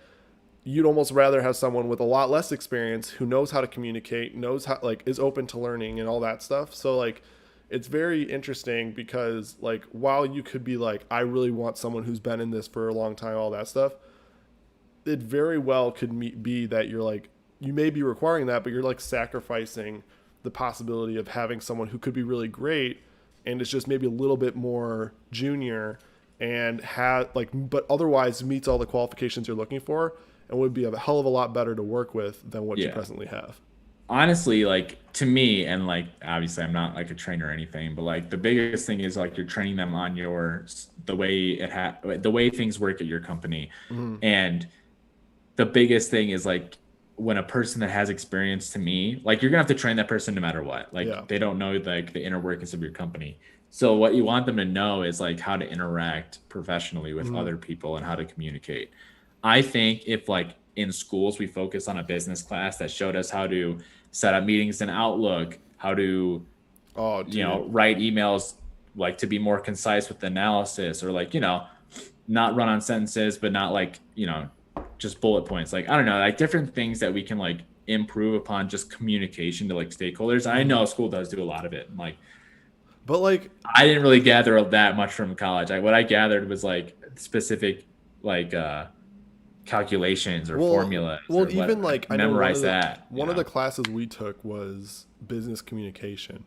you'd almost rather have someone with a lot less experience who knows how to communicate, knows how like is open to learning and all that stuff. So like it's very interesting because like while you could be like I really want someone who's been in this for a long time, all that stuff, it very well could be that you're like you may be requiring that but you're like sacrificing the possibility of having someone who could be really great and it's just maybe a little bit more junior and had like but otherwise meets all the qualifications you're looking for and would be a hell of a lot better to work with than what you
Yeah.
presently have.
Honestly, like to me, and like obviously I'm not like a trainer or anything, but like the biggest thing is like you're training them on the way the way things work at your company. And the biggest thing is like when a person that has experience, to me, like you're gonna have to train that person no matter what. Like
Yeah.
they don't know like the inner workings of your company. So what you want them to know is like how to interact professionally with other people and how to communicate. I think if like in schools we focus on a business class that showed us how to set up meetings in Outlook, how to
Oh dude.
write emails like to be more concise with analysis, or like not run on sentences but not like just bullet points, like I don't know, like different things that we can like improve upon just communication to like stakeholders. I know school does do a lot of it, and like
But like
I didn't really gather that much from college. What I gathered was like specific like calculations or formulas,
well
or
even
what,
like I know
memorize that,
one of the classes we took was business communication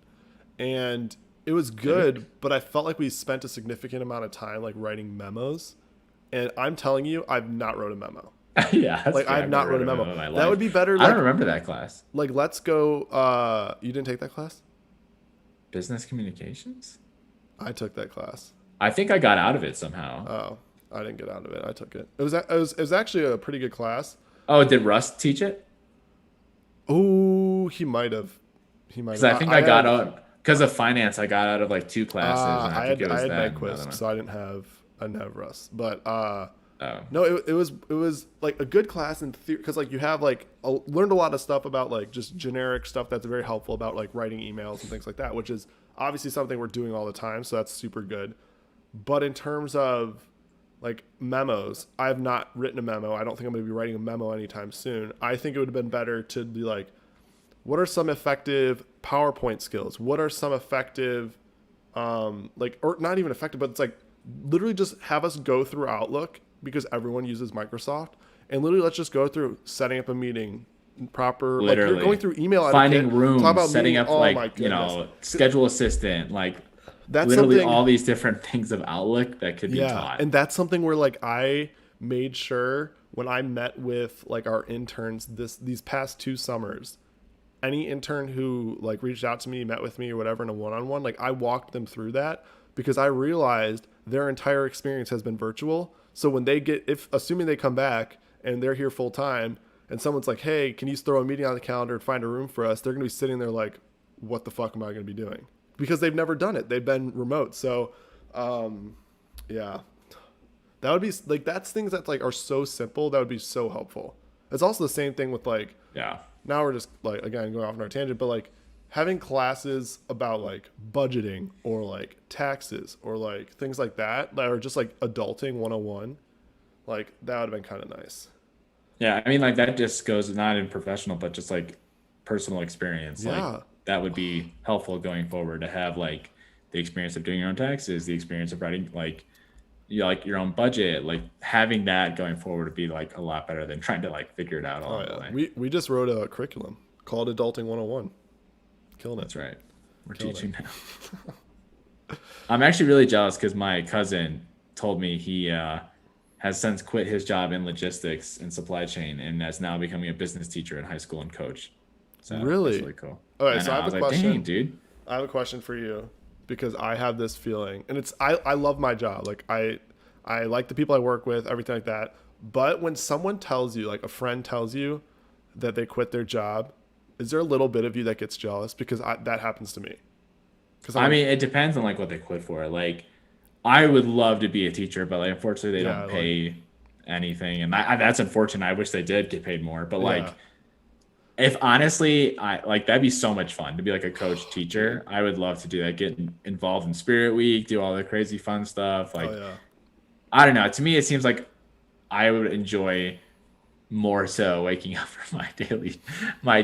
and it was good but I felt like we spent a significant amount of time like writing memos, and I'm telling you I've not wrote a memo.
Yeah, that's
Like
true.
I've not
never
wrote a
wrote
memo.
in my
That
life.
would be better
I don't
like
remember that class.
let's go you didn't take that class?
Business communications?
I took that class.
I think I got out of it somehow.
Oh, I didn't get out of it. I took it. It was actually a pretty good class.
Oh, did Russ teach it?
Oh, he might have. He might
Because
have.
I think I got
have-
out because of finance, I got out of like 2 classes, and I
I
think
had
it
I
was
had
that and another
Nyquist,
one.
so I didn't have Rust. But
Oh,
no, it was like a good class in theory because like you have like learned a lot of stuff about like just generic stuff that's very helpful about like writing emails and things like that, which is obviously something we're doing all the time, so that's super good. But in terms of like memos, I have not written a memo. I don't think I'm going to be writing a memo anytime soon. I think it would have been better to be like, what are some effective PowerPoint skills? What are some effective, like, or not even effective, but it's like literally just have us go through Outlook because everyone uses Microsoft, and literally let's just go through setting up a meeting, proper, like you're
literally.
going through email etiquette.
Finding
Talk
rooms,
about
setting
meeting.
up
Oh
like,
my goodness,
schedule assistant, like
that's
literally
something.
all these different things of Outlook that could be
Yeah,
taught.
and that's something where like I made sure when I met with like our interns these past 2 summers, any intern who like reached out to me, met with me or whatever in a one-on-one, like I walked them through that because I realized their entire experience has been virtual. So when they get if assuming they come back and they're here full time and someone's like, "Hey, can you throw a meeting on the calendar and find a room for us?" They're going to be sitting there like, "What the fuck am I going to be doing?" Because they've never done it. They've been remote. So, yeah, that would be like that's things that like are so simple that would be so helpful. It's also the same thing with like
Yeah.
now we're just like again going off on our tangent, but like having classes about like budgeting or like taxes or like things like that are just like adulting 101, like that would have been kind of nice.
Yeah, I mean, like that just goes not in professional, but just like personal experience. Like
Yeah.
that would be helpful going forward to have like the experience of doing your own taxes, the experience of writing like your own budget, like having that going forward would be like a lot better than trying to like figure it out
Oh
along the
yeah.
way.
We just wrote a curriculum called Adulting 101. Killing it.
That's right. We're
Killing it.
teaching now. I'm actually really jealous because my cousin told me he has since quit his job in logistics and supply chain and is now becoming a business teacher in high school and coach. So that's
Really?
really cool.
All right,
I
so
know.
I
I
have a
was like, dang,
question.
dude.
I have a question for you because I have this feeling, and it's I love my job. Like I like the people I work with, everything like that. But when someone tells you, like a friend tells you that they quit their job, is there a little bit of you that gets jealous? Because that happens to me. Because I'm
I
like,
mean, it depends on like what they quit for. Like, I would love to be a teacher, but like, unfortunately, they
yeah,
don't
like
pay anything, and that's unfortunate. I wish they did get paid more. But
yeah,
like, if honestly, I like that'd be so much fun to be like a coach teacher. I would love to do that. Get involved in Spirit Week, do all the crazy fun stuff.
oh
Like,
yeah,
I don't know. To me, it seems like I would enjoy more so waking up for my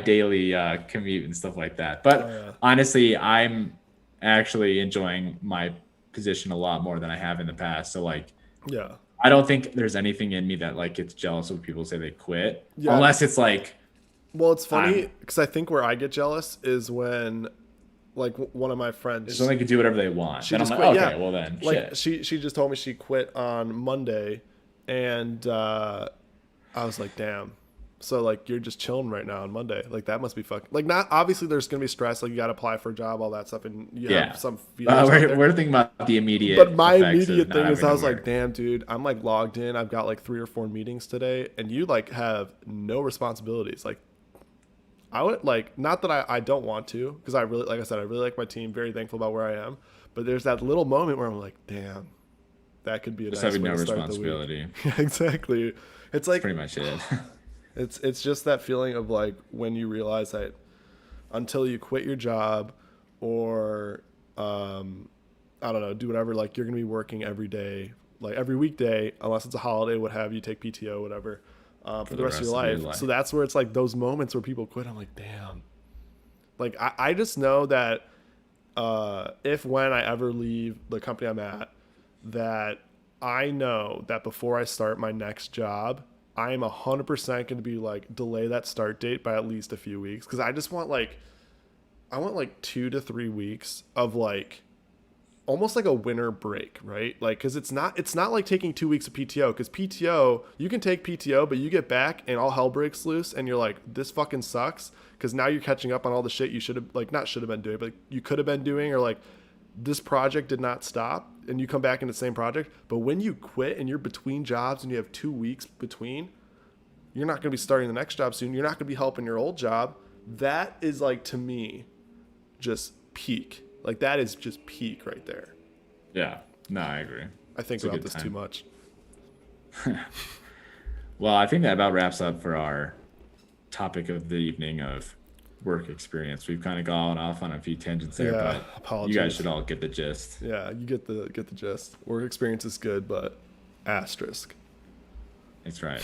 daily commute and stuff like that.
oh
But
yeah,
honestly, I'm actually enjoying my position a lot more than I have in the past. So like,
yeah,
I don't think there's anything in me that like gets jealous when people say they quit,
yeah.
unless it's like
Well, it's
I'm
funny because I think where I get jealous is when like one of my
so
friends
they can do whatever they want.
she
Then I'm
just
like,
quit.
okay,
Yeah,
well then,
like
shit.
she just told me she quit on Monday, and I was like, damn. So like you're just chilling right now on Monday. Like that must be fucking like not obviously there's gonna be stress. Like you got to apply for a job, all that stuff, and you have
Yeah.
some feelers out
We're,
there.
we're thinking about the
But
immediate
my
effects of
immediate
not
thing is
having
I
to
was like,
work.
damn, dude, I'm like logged in. I've got like 3 or 4 meetings today, and you like have no responsibilities. Like I would like not that I don't want to because I really like I said I really like my team. Very thankful about where I am. But there's that little moment where I'm like, damn, that could be a
Just
nice
having
way
no
to start the week.
responsibility.
Yeah, exactly. It's
That's
like
pretty much it.
it's just that feeling of like when you realize that until you quit your job or I don't know, do whatever, like you're gonna be working every day, like every weekday, unless it's a holiday, what have you, take PTO, whatever, for the rest of your life. So that's where it's like those moments where people quit. I'm like, damn. Like I just know that if when I ever leave the company I'm at, that I know that before I start my next job, I am 100% going to be like delay that start date by at least a few weeks because I just want like I want like 2 to 3 weeks of like almost like a winter break, right? Like because it's not like taking 2 weeks of PTO because PTO you can take PTO but you get back and all hell breaks loose and you're like this fucking sucks because now you're catching up on all the shit you should have like not should have been doing but you could have been doing or like this project did not stop and you come back in the same project. But when you quit and you're between jobs and you have 2 weeks between, you're not going to be starting the next job soon. You're not going to be helping your old job. That is like to me just peak. Like that is just peak right there.
Yeah. No, I agree.
I think
It's a
about
good
this
time.
too much.
Well, I think that about wraps up for our topic of the evening of work experience. We've kind of gone off on a few tangents there,
Yeah,
but you guys
apologies.
should all get the gist.
Yeah, you get the gist. Work experience is good, but asterisk.
That's right.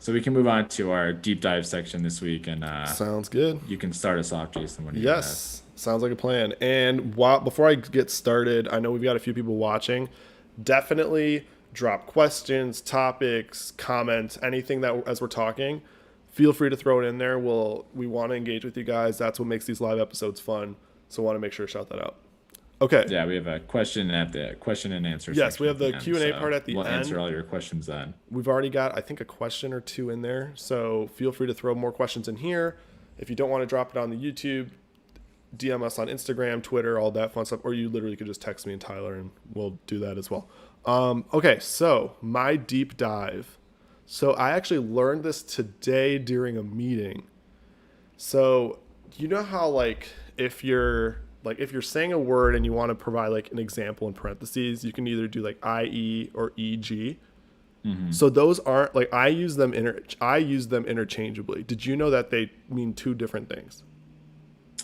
So we can move on to our deep dive section this week, and
Sounds good.
you can start us off, Jason. What do you have?
Yes, sounds like a plan. And before I get started, I know we've got a few people watching. Definitely drop questions, topics, comments, anything that as we're talking. Feel free to throw it in there. We want to engage with you guys. That's what makes these live episodes fun. So I want to make sure to shout that out. Okay.
Yeah, we have a question at the question and answer.
Yes,
section
we have
at
the
end,
Q&A
so
part at the
we'll
end.
answer all your questions then.
We've already got, I think, a question or two in there. So feel free to throw more questions in here. If you don't want to drop it on the YouTube, DM us on Instagram, Twitter, all that fun stuff. Or you literally could just text me and Tyler, and we'll do that as well. Okay, so my deep dive. So I actually learned this today during a meeting. So you know how if you're saying a word and you want to provide like an example in parentheses, you can either do like IE or EG. So those aren't like I use them interchangeably. Did you know that they mean two different things?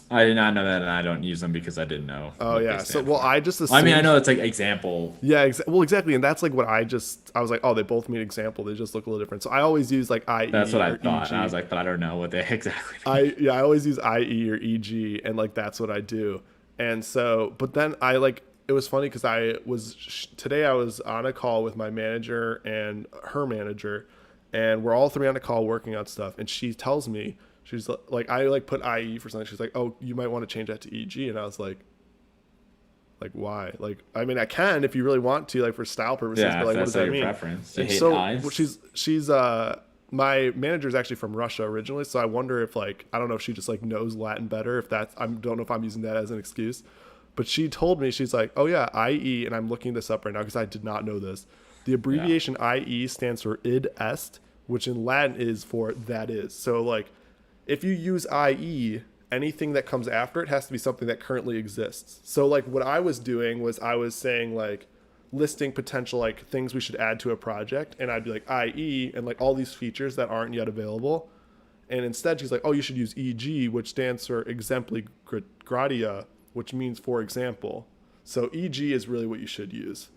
I did not know that, and I don't use them because I didn't know.
Oh
what they
yeah. So
stand
well,
for.
I just assumed.
I mean, I know it's like example.
Yeah. Well, exactly, and that's like what I was like. Oh, they both mean example. They just look a little different. So I always use like IE.
That's what I
or
thought.
EG.
And I was like, but I don't know what they exactly mean.
I always use IE or EG, and like that's what I do. And so, but then it was funny because today I was on a call with my manager and her manager, and we're all three on a call working on stuff. And she tells me she's like I like put IE for something. She's like, oh, you might want to change that to EG, and I was like why? Like I mean I can if you really want to like for style purposes,
Yeah,
but like
if
what does
that's
that
your
mean?
preference. You
And
hate
so
eyes.
well, she's my manager is actually from Russia originally, so I wonder if like I don't know if she just like knows Latin better. If that's I don't know if I'm using that as an excuse, but she told me she's like, oh yeah, IE, and I'm looking this up right now because I did not know this. The abbreviation IE stands for id est, which in Latin is for that is. So like if you use IE, anything that comes after it has to be something that currently exists. So like what I was doing was I was saying like listing potential like things we should add to a project, and I'd be like IE and like all these features that aren't yet available. And instead she's like, oh, you should use EG, which stands for exempli gratia, which means for example. So EG is really what you should use.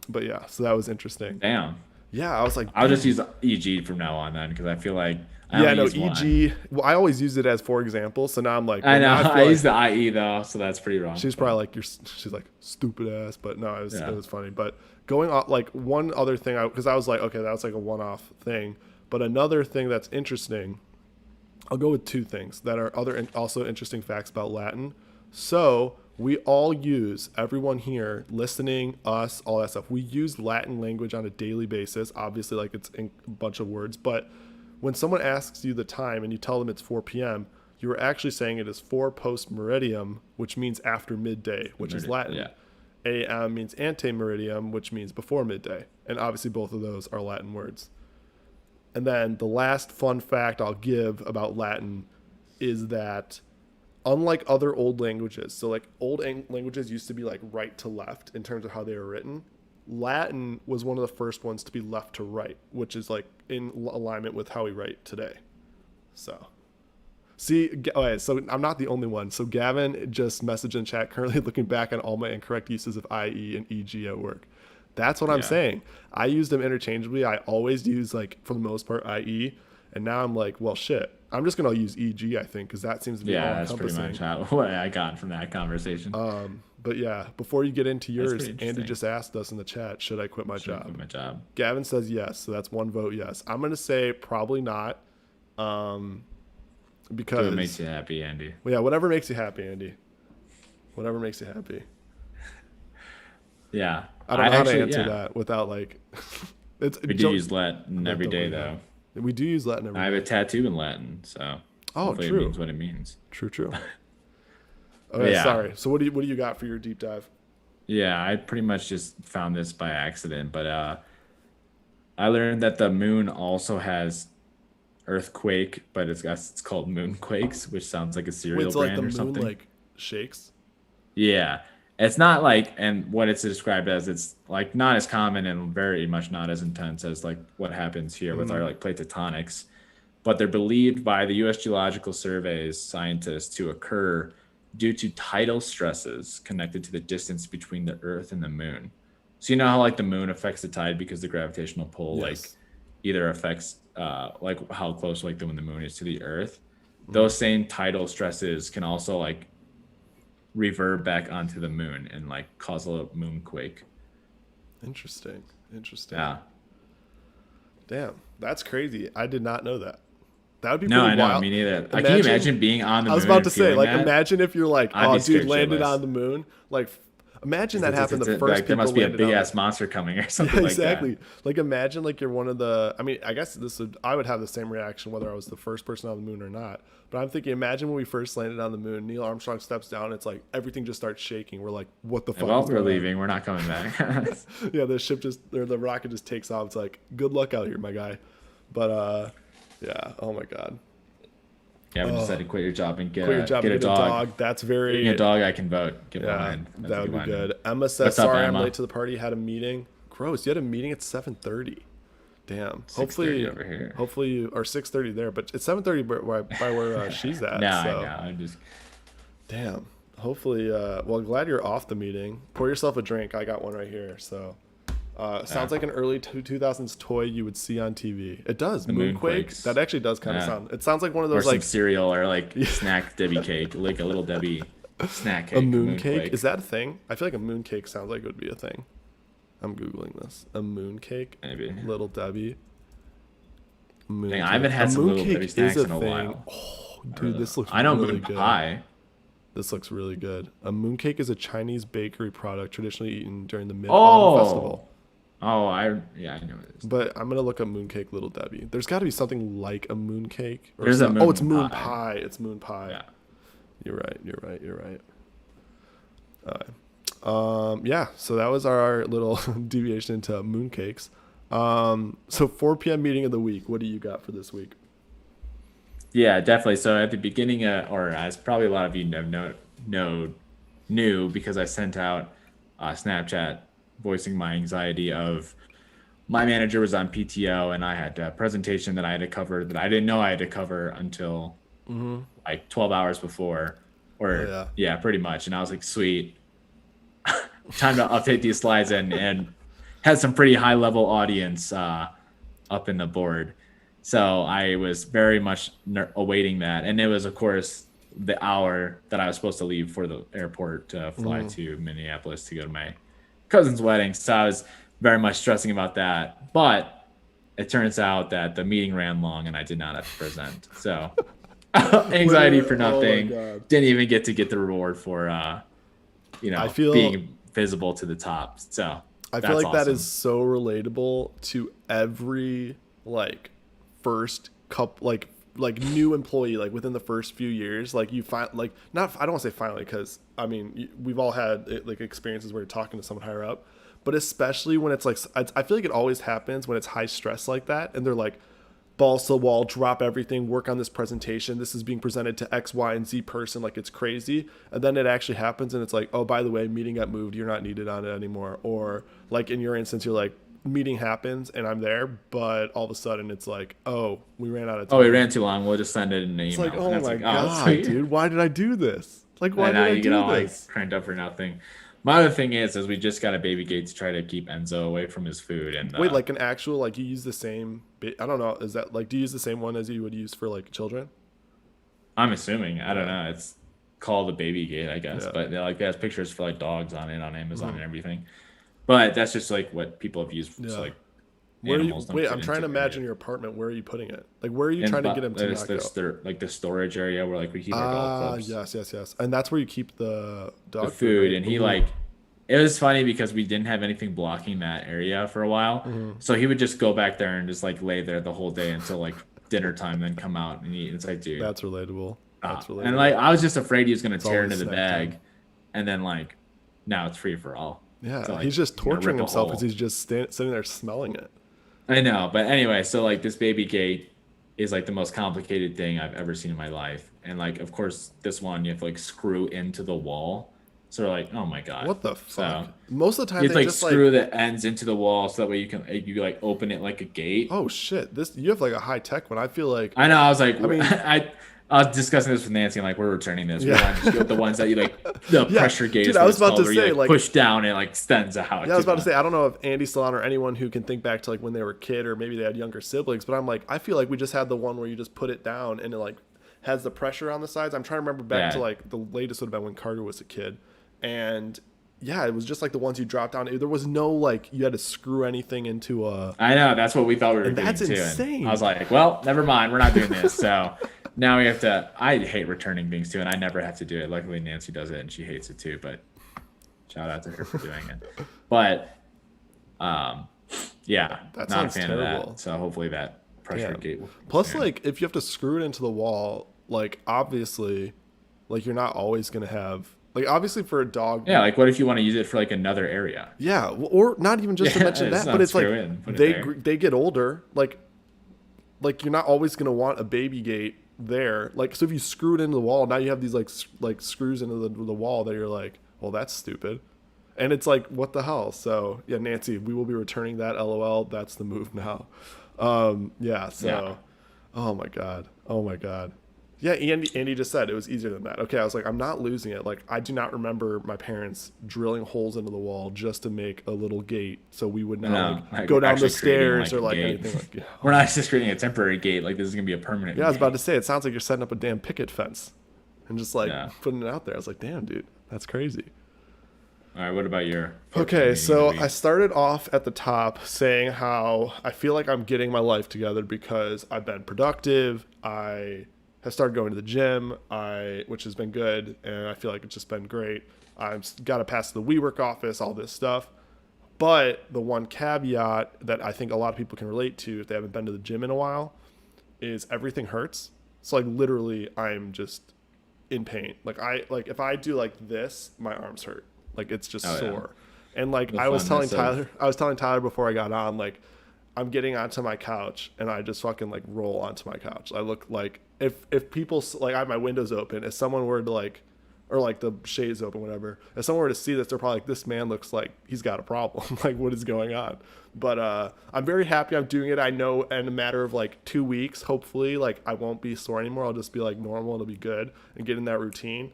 But yeah, so that was interesting.
Damn.
Yeah, I was like,
I'll just use EG from now on then because I feel like I
yeah,
only
no,
use
EG.
one.
Well, I always use it as for example. So now I'm like,
I
well,
know.
now
I
feel
use
like,
the IE though, so that's pretty wrong.
she's probably like, she's like stupid ass, but no,
Yeah.
it was funny. But going on, like one other thing, because I was like, okay, that was like a one-off thing. But another thing that's interesting, I'll go with two things that are also interesting facts about Latin. So we all use, everyone here listening, us, all that stuff. We use Latin language on a daily basis. Obviously, like it's in a bunch of words, but when someone asks you the time and you tell them it's 4 p.m., you are actually saying it is 4 post meridium, which means after midday, which is Latin.
Yeah.
AM means ante meridium, which means before midday. And obviously both of those are Latin words. And then the last fun fact I'll give about Latin is that unlike other old languages, so like languages used to be like right to left in terms of how they were written. Latin was one of the first ones to be left to right, which is like in alignment with how we write today. So, see, okay, so I'm not the only one. So Gavin just messaged in chat, currently looking back on all my incorrect uses of IE and EG at work. That's what I'm saying. I use them interchangeably. I always use like for the most part IE, and now I'm like, well, shit. I'm just gonna use EG, I think, because that seems to be all
that's pretty
encompassing.
much what I got from that conversation.
But yeah, before you get into yours,
pretty
Andy
interesting.
just asked us in the chat, should I quit my job?
My job.
Gavin says yes, so that's one vote yes. I'm gonna say probably not, because
It makes you happy, Andy.
well, yeah, whatever makes you happy, Andy. Whatever makes you happy.
Yeah.
I don't know how to
actually-
answer
yeah.
that without like. It's
We do use Latin every day, though.
We do use Latin every
I have
day.
a tattoo in Latin, so
Oh,
hopefully
true.
it means what it means.
True. Okay,
Yeah.
sorry. So what do you got for your deep dive?
Yeah, I pretty much just found this by accident, but I learned that the moon also has earthquake, but it's called moonquakes, which sounds like a cereal
Wait, so like
brand
the
or
moon
something.
like shakes.
Yeah. It's not like, and what it's described as, it's like not as common and very much not as intense as like what happens here with our like plate tectonics, but they're believed by the U.S. Geological Survey's scientists to occur due to tidal stresses connected to the distance between the Earth and the Moon. So you know how like the Moon affects the tide because the gravitational pull like
Yes.
either affects like how close like when the Moon is to the Earth. Those same tidal stresses can also like reverb back onto the Moon and like cause a moonquake.
Interesting. Interesting.
Yeah.
Damn, that's crazy. I did not know that. That would be
No,
pretty
I know.
wild.
Me neither. Can you imagine being on the
I
moon?
was about
and
to say,
feeling
like,
that?
imagine if you're like,
I'd
oh,
be
dude,
scared
landed
shitless.
on the moon. Like, imagine that happened. The
It's
first
like,
people
there must be a
landed on
big
the-
ass monster coming or something
Yeah,
like
exactly.
that.
Like, imagine like you're one of the. I mean, I guess I would have the same reaction whether I was the first person on the moon or not. But I'm thinking, imagine when we first landed on the moon. Neil Armstrong steps down. It's like everything just starts shaking. We're like, what the fuck?
Well,
is
we're
going on?
leaving. We're not coming back.
Yeah, the ship or the rocket just takes off. It's like, good luck out here, my guy. But yeah. Oh my god.
Yeah, we decided to quit your job and get,
Quit your job,
get a
get a
dog.
dog. That's very.
Getting a dog, I can vote. Get
Yeah,
behind. That's
that
a
would be
one.
good. Emma says,
What's up,
"Sorry, I'm
Emma?
late to the party. Had a meeting. Gross. You had a meeting at 7:30. Damn.
6:30 over here.
Hopefully you or 6:30 there, but it's 7:30 by where she's at.
No,
so.
I know. I'm just.
Damn. Hopefully, well, glad you're off the meeting. Pour yourself a drink. I got one right here. So, sounds like an early 2000s toy you would see on TV. It does. Moonquake.
Moonquakes.
That actually does kind of
Yeah.
sound. It sounds like one of
Or
those
some
like
cereal or like snack Debbie cake, like a little Debbie snack cake.
a moon cake.
moonquake.
Is that a thing? I feel like a moon cake sounds like it would be a thing. I'm googling this. A moon cake.
Maybe.
Little Debbie. Moon
Dang, I haven't had some Little Debbie snacks in a while.
Oh, dude, this looks
I know
really
moon
good.
pie.
This looks really good. A mooncake is a Chinese bakery product traditionally eaten during the
Oh.
Mid-Autumn Festival.
Oh, I know it is.
But I'm gonna look up mooncake Little Debbie. There's got to be something like a mooncake. Or
There's a
some-
moon
Oh, it's moon
pie.
pie. It's moon pie.
Yeah.
You're right. You're right. You're right. Yeah. So that was our little deviation into mooncakes. So 4 p.m. meeting of the week. What do you got for this week?
Yeah, definitely. So at the beginning, or as probably a lot of you knew because I sent out a Snapchat voicing my anxiety of my manager was on PTO and I had a presentation that I had to cover that I didn't know I had to cover until like 12 hours before, or
Oh,
yeah, pretty much. And I was like, sweet, time to update these slides and had some pretty high level audience up in the board. So I was very much awaiting that. And it was, of course, the hour that I was supposed to leave for the airport to fly to Minneapolis to go to my cousin's wedding. So I was very much stressing about that. But it turns out that the meeting ran long and I did not have to present. So anxiety for nothing.
God.
Didn't even get the reward for,
I feel-
being visible to the top. So
I feel like that
awesome.
is so relatable to every like first couple like new employee, like within the first few years, like you find like not I don't want to say finally, because I mean we've all had like experiences where you're talking to someone higher up, but especially when it's like I feel like it always happens when it's high stress like that and they're like balls to the wall, drop everything, work on this presentation, this is being presented to X, Y, and Z person, like it's crazy, and then it actually happens and it's like, oh, by the way, meeting got moved, you're not needed on it anymore. Or like in your instance, you're like, meeting happens and I'm there, but all of a sudden it's like, oh, we ran out of time.
Oh, we ran too long. We'll just send it in an email.
It's like, oh
And
my
like,
god,
sweet.
dude, why did I do this? Like, why
And
did
now
I
you get
do
all like
this?
cranked up for nothing. My other thing is we just got a baby gate to try to keep Enzo away from his food. And
Wait, like an actual, like you use the same, I don't know, is that like, do you use the same one as you would use for like children?
I'm assuming, I don't know, it's called the baby gate, I guess.
Yeah.
But they has pictures for like dogs on it on Amazon and everything. But that's just like what people have used for
Yeah.
like
Where are you,
animals. don't
wait,
fit
I'm trying to
into it.
imagine your apartment. Where are you putting it? Like, where are you
And
trying to
but
get him to
there's
not go?
like the storage area where like we keep our dog clubs.
Yes. And that's where you keep the dog
the food,
right?
and he
Ooh.
like it was funny because we didn't have anything blocking that area for a while,
Mm-hmm.
so he would just go back there and just like lay there the whole day until like dinner time, then come out and eat. It's like, dude,
That's relatable. That's relatable.
and like I was just afraid he was gonna tear
always
into the
snack
bag,
time.
and then like now it's free for all.
Yeah,
So, like,
he's just
you know,
torturing
rip a
himself
hole.
because he's just sitting there smelling it.
I know, but anyway, so like this baby gate is like the most complicated thing I've ever seen in my life. and like of course this one you have to like screw into the wall. So we're like, oh my god.
What the
So
fuck? Most of the time
you have
they
to like
just
screw
like,
the ends into the wall so that way you like open it like a gate.
oh shit, this you have like a high tech one. I feel like,
I know. I was like,
I mean,
I was discussing this with Nancy. And like, we're returning this. We
yeah,
want to just go with the ones that you like. The
yeah,
pressure gate
dude.
is
I
what
was
it's
about to
called, where you
say
like
like,
push down and it like extends out.
yeah, I was about to say, I don't know if Andy still on or anyone who can think back to like when they were a kid or maybe they had younger siblings, but I'm like, I feel like we just had the one where you just put it down and it like has the pressure on the sides. I'm trying to remember back to
Yeah,
like the latest would have been when Carter was a kid, and yeah, it was just like the ones you drop down. There was no like you had to screw anything into a,
I know. That's what we thought we were
and
doing
that's
too.
insane.
And I was like, well, never mind. We're not doing this. So now we have to. I hate returning things too, and I never have to do it. Luckily, Nancy does it, and she hates it too. But shout out to her for doing it. But yeah,
That
not a
sounds
fan
terrible.
of that. So hopefully that pressure
Yeah.
gate will.
Plus, like if you have to screw it into the wall, like obviously, like you're not always gonna have like obviously for a dog.
Yeah, like what if you want to use it for like another area?
Yeah, or not even just to
Yeah,
mention
it's
that,
not
but it's like
screw in, put it there.
they get older. Like you're not always gonna want a baby gate there. Like so if you screw it into the wall, now you have these like screws into the wall that you're like, well that's stupid. And it's like, what the hell? So yeah, Nancy, we will be returning that. LOL. That's the move now. Yeah. So,
Yeah.
oh my god. Oh my god. Yeah. Andy just said it was easier than that. Okay. I was like, I'm not losing it. Like, I do not remember my parents drilling holes into the wall just to make a little gate so we would not
No,
like
like
go down the
actually creating,
stairs
like,
or
a
like
gate.
anything like. Yeah.
We're not just creating a temporary gate. Like this is gonna be a permanent.
Yeah. I was about
gate.
to say it sounds like you're setting up a damn picket fence and just like
Yeah.
putting it out there. I was like, damn, dude, that's crazy.
All right. What about your?
Okay, so I
I
started off at the top saying how I feel like I'm getting my life together because I've been productive. I have started going to the gym, which has been good, and I feel like it's just been great. I've got to pass the WeWork office, all this stuff. But the one caveat that I think a lot of people can relate to if they haven't been to the gym in a while is everything hurts. So like literally, I'm just in pain. Like if I do like this, my arms hurt. Like it's just
Oh, yeah.
sore. And like
The
I was telling
funness of-
Tyler before I got on, like I'm getting onto my couch and I just fucking like roll onto my couch. I look like if people like I have my windows open, if someone were to like or like the shades open, whatever. If someone were to see this, they're probably like, this man looks like he's got a problem. Like, what is going on? But I'm very happy I'm doing it. I know in a matter of like 2 weeks, hopefully, like I won't be sore anymore. I'll just be like normal. It'll be good and get in that routine.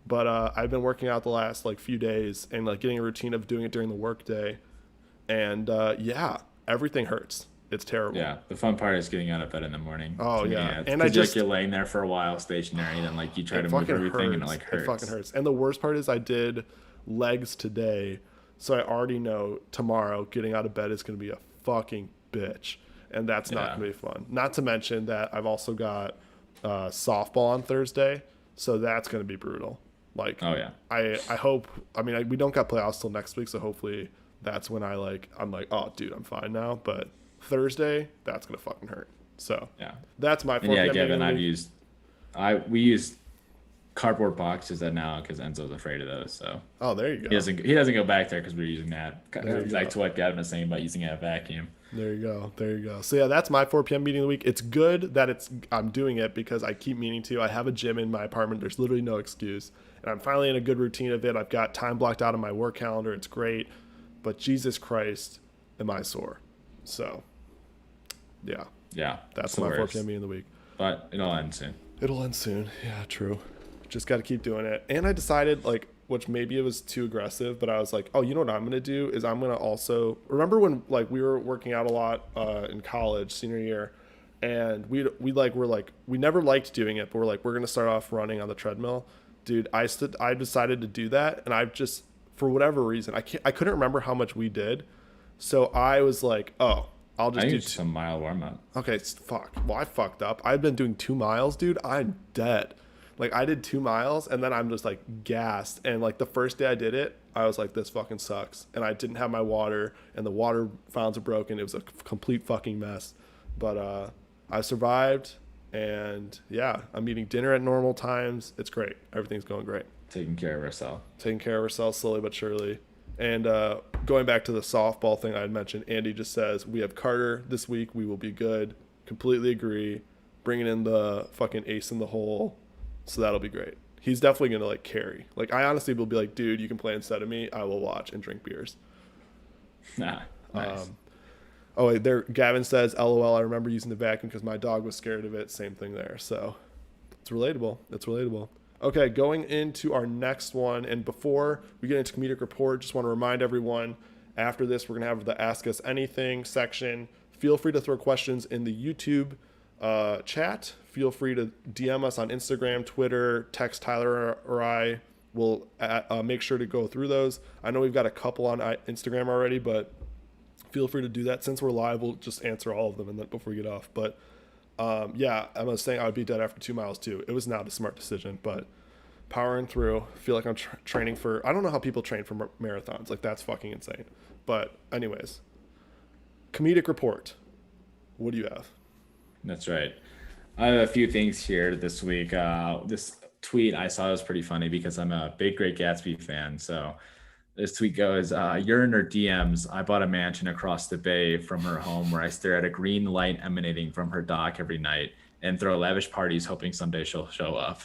But I've been working out the last like few days and like getting a routine of doing it during the workday. And yeah, everything hurts. It's terrible.
Yeah, the fun part is getting out of bed in the morning.
Oh,
To me,
yeah.
it's
And
'cause
I just-
you're laying there for a while stationary, and then like you try to
It
move
fucking
everything, and it
hurts.
like hurts.
It fucking hurts. And the worst part is I did legs today, so I already know tomorrow getting out of bed is going to be a fucking bitch, and that's not
Yeah.
going to be fun. Not to mention that I've also got softball on Thursday, so that's going to be brutal. Like,
Oh yeah,
I hope. I mean, we don't got playoffs till next week, so hopefully that's when I'm like, oh, dude, I'm fine now. But Thursday, that's gonna fucking hurt. So
yeah.
that's my
And
4
yeah,
p.m.
Gavin,
meeting.
we use cardboard boxes that now because Enzo's afraid of those. So
Oh, there you go.
he doesn't go back there because we're using that.
There you
Like
go.
to what Gavin was saying about using a vacuum.
There you go. There you go. So yeah, that's my 4 p.m. meeting of the week. It's good that I'm doing it because I keep meaning to. I have a gym in my apartment. There's literally no excuse. And I'm finally in a good routine of it. I've got time blocked out on my work calendar. It's great. But Jesus Christ, am I sore. So yeah,
Yeah,
that's
it's the
my 4
worst.
p.m. meeting of the week.
But it'll end soon.
It'll end soon. Yeah, true. Just got to keep doing it. And I decided, like, which maybe it was too aggressive, but I was like, oh, you know what I'm going to do is I'm going to also remember when like we were working out a lot in college, senior year, and we never liked doing it, but we're going to start off running on the treadmill. Dude, I decided to do that, and I've just for whatever reason I couldn't remember how much we did, so I was like, oh, I'll
I
just
think
do
it's just a mile warm up.
Okay, fuck. Well, I fucked up. I've been doing 2 miles, dude. I'm dead. Like, I did 2 miles, and then I'm just, like, gassed. And, like, the first day I did it, I was like, this fucking sucks. And I didn't have my water, and the water fountains were broken. It was a complete fucking mess. But I survived, and, yeah, I'm eating dinner at normal times. It's great. Everything's going great.
Taking care of ourselves.
Taking care of ourselves slowly but surely. And going back to the softball thing I had mentioned, Andy just says, we have Carter this week. We will be good. Completely agree. Bringing in the fucking ace in the hole. So that'll be great. He's definitely gonna like carry. Like I honestly will be like, dude, you can play instead of me. I will watch and drink beers.
Nah, nice.
Oh wait, there. Gavin says, "LOL." I remember using the vacuum because my dog was scared of it. Same thing there. So it's relatable. It's relatable. Okay, going into our next one, and before we get into comedic report, just want to remind everyone. After this, we're gonna have the Ask Us Anything section. Feel free to throw questions in the YouTube chat. Feel free to DM us on Instagram, Twitter, text Tyler or I. We'll make sure to go through those. I know we've got a couple on Instagram already, but feel free to do that. Since we're live, we'll just answer all of them and then before we get off. But yeah, I was saying I would be dead after 2 miles too. It was not a smart decision, but powering through. Feel like I'm training for. I don't know how people train for marathons. Like that's fucking insane. But anyways, comedic report. What do you have?
That's right. I have a few things here this week. This tweet I saw was pretty funny because I'm a big Great Gatsby fan. So this tweet goes, you're in her DMs. I bought a mansion across the bay from her home where I stare at a green light emanating from her dock every night and throw lavish parties hoping someday she'll show up.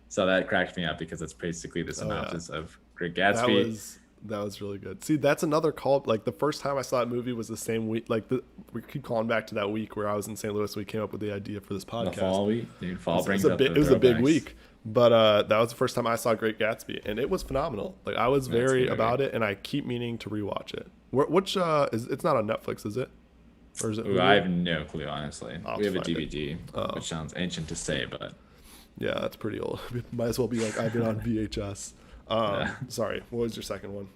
So that cracked me up because it's basically the synopsis of Great Gatsby.
That was really good. See, that's another call. Like the first time I saw that movie was the same week. Like we keep calling back to that week where I was in St. Louis. We came up with the idea for this podcast.
The fall week, dude. Fall brings
up. It was a big week, but that was the first time I saw Great Gatsby, and it was phenomenal. Like I was very about it, and I keep meaning to rewatch it. Which it's not on Netflix, is it?
Or is it? Ooh, I have no clue, honestly. We have a DVD, which sounds ancient to say, but
yeah, that's pretty old. Might as well be like I've been on VHS. Sorry, what was your second one?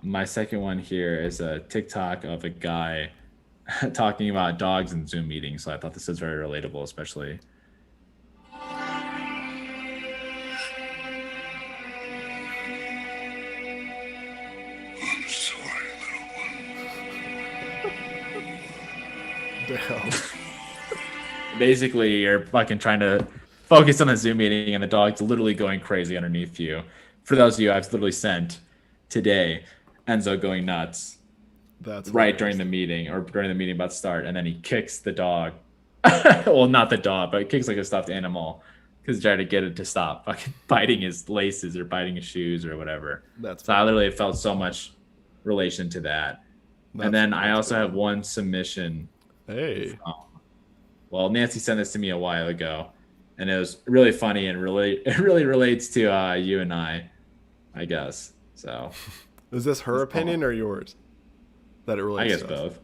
My second one here is a TikTok of a guy talking about dogs in Zoom meetings. So I thought this is very relatable, especially.
I'm sorry, little one.
Damn.
Basically, you're fucking trying to focus on the Zoom meeting and the dog's literally going crazy underneath you. For those of you, I've literally sent today Enzo going nuts.
That's
right during the meeting about to start, and then he kicks the dog. Well, not the dog, but kicks like a stuffed animal because he's trying to get it to stop fucking biting his laces or biting his shoes or whatever. So I literally felt so much relation to that. And then I also have one submission.
Hey.
Well, Nancy sent this to me a while ago, and it was really funny and it really relates to you and I guess. So,
is this her opinion or yours that it relates?
I guess both.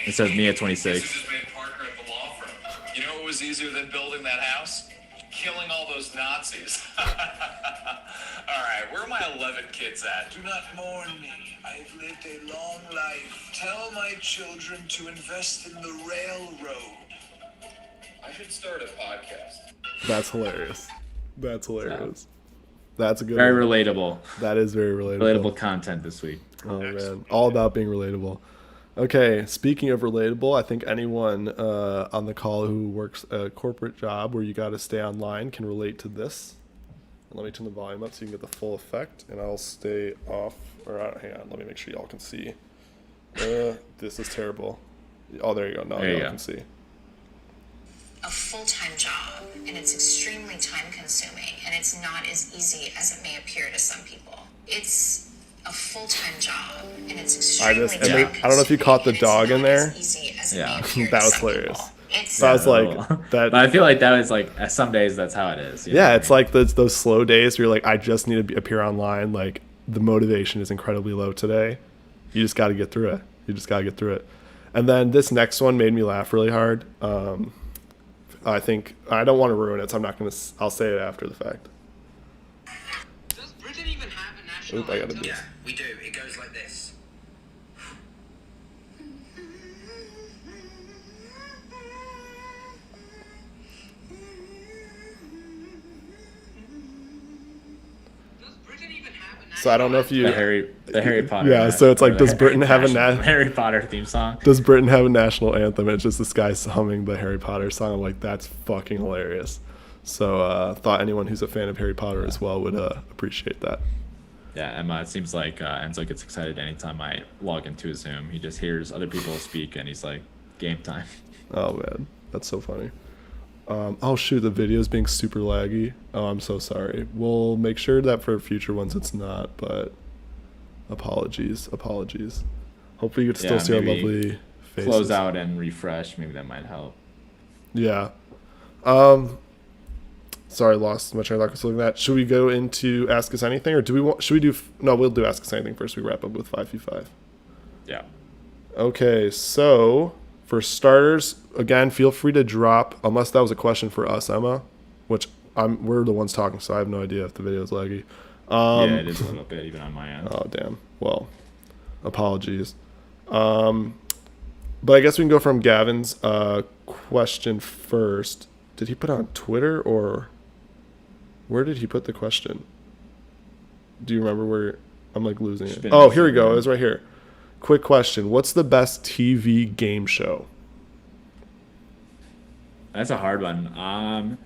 It says me at 26.
This is made partner at the law firm. You know what was easier than building that house? Killing all those Nazis. All right, where are my 11 kids at? Do not mourn me. I've lived a long life. Tell my children to invest in the railroad. I should start a podcast.
That's hilarious. That's hilarious. That's a good
very
one.
Relatable.
That is very relatable.
Relatable content this week.
Oh man, all about being relatable. Okay, speaking of relatable, I think anyone on the call who works a corporate job where you got to stay online can relate to this. Let me turn the volume up so you can get the full effect, and I'll stay off. Or hang on, let me make sure y'all can see. This is terrible. Oh, there you go. Now y'all can see.
A full-time job, and it's extremely time-consuming, and it's not as easy as it may appear to some people. It's a full-time job, and it's extremely time-consuming.
I don't know if you caught the dog in there.
Yeah,
that was hilarious. I was like that.
But I feel like that was like some days that's how it is.
Yeah, it's like those slow days where you're like, I just need to appear online. Like the motivation is incredibly low today. You just got to get through it. And then this next one made me laugh really hard. I think I don't want to ruin it, so I'm not gonna. I'll say it after the fact.
Does Britain even have a national
I gotta
anthem?
do
Yeah, we do. It goes like this.
So I don't know if you
the Harry Potter.
Yeah, so it's like, does Britain have a
Harry Potter theme song?
Does Britain have a national anthem? It's just this guy humming the Harry Potter song. I'm like, that's fucking hilarious. So thought anyone who's a fan of Harry Potter as well would appreciate that.
Yeah, Emma, it seems like Enzo gets excited anytime I log into his Zoom. He just hears other people speak and he's like, game time.
Oh man, that's so funny. Oh shoot, the video's being super laggy. Oh, I'm so sorry. We'll make sure that for future ones it's not, but apologies. Hopefully you can still
Yeah,
see our
maybe
lovely faces.
Close out and refresh. Maybe that might help.
Yeah. Sorry, lost my train of thought. I was looking at that. Should we go into Ask Us Anything, or do we want? Should we do? No, we'll do Ask Us Anything first. We wrap up with 5v5.
Yeah.
Okay, so for starters, again, feel free to drop, unless that was a question for us, Emma, which we're the ones talking, so I have no idea if the video is laggy.
Yeah, it is a little bit even on my end.
Oh, damn. Well, apologies. But I guess we can go from Gavin's question first. Did he put it on Twitter, or where did he put the question? Do you remember where? I'm like losing it. Oh, here we go. It was right here. Quick question. What's the best TV game show?
That's a hard one.